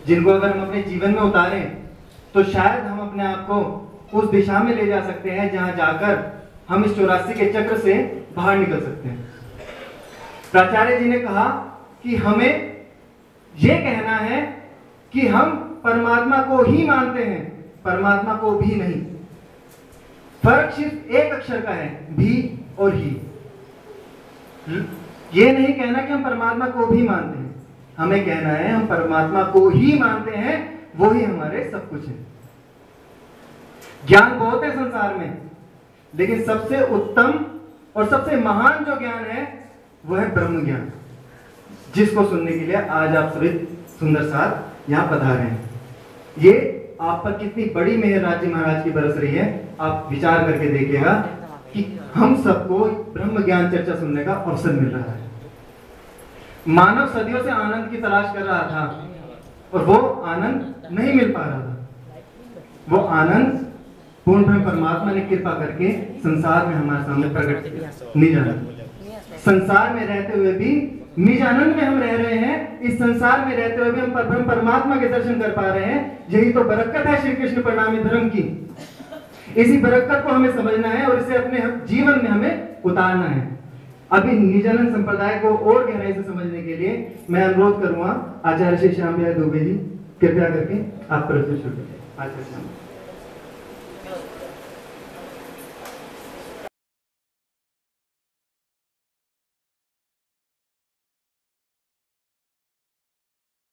जिनको अगर हम अपने जीवन में उतारें तो शायद हम अपने आप को उस दिशा में ले जा सकते हैं जहां जाकर हम इस 84 के चक्र से बाहर निकल सकते हैं। प्राचार्य जी ने कहा कि हमें यह कहना है कि हम परमात्मा को ही मानते हैं, परमात्मा को भी नहीं। फर्क सिर्फ एक अक्षर का है, भी और ही। ये नहीं कहना कि हम परमात्मा को भी मानते हैं, हमें कहना है हम परमात्मा को ही मानते हैं, वो ही हमारे सब कुछ है। ज्ञान बहुत है संसार में, लेकिन सबसे उत्तम और सबसे महान जो ज्ञान है वो है ब्रह्म ज्ञान, जिसको सुनने के लिए आज आप सभी सुंदर साथ यहाँ पधारे हैं। ये आप पर कितनी बड़ी मेहर राज्य महाराज की बरस रही है। आप विचार करके देखिएगा कि हम सबको ब्रह्म ज्ञान चर्चा सुनने का अवसर मिल रहा है। मानव सदियों से आनंद की तलाश कर रहा था और वो आनंद नहीं मिल पा रहा था। वो आनंद पूर्ण ब्रह्म परमात्मा ने कृपा करके संसार में हमारे सामने प्रकट किया। निज आनंद, संसार में रहते हुए भी निज आनंद में हम रह रहे हैं। इस संसार में रहते हुए भी हम ब्रह्म परमात्मा के दर्शन कर पा रहे हैं। यही तो बरकत है श्री कृष्ण परिणामी धर्म की। इसी बरकत को हमें समझना है और इसे अपने जीवन में हमें उतारना है। अभी निजानंद संप्रदाय को और गहराई से समझने के लिए मैं अनुरोध करूंगा आचार्य श्री श्याम बिहारी दुबे जी, कृपया करके आप प्रस्तुत करें। आचार्य श्याम।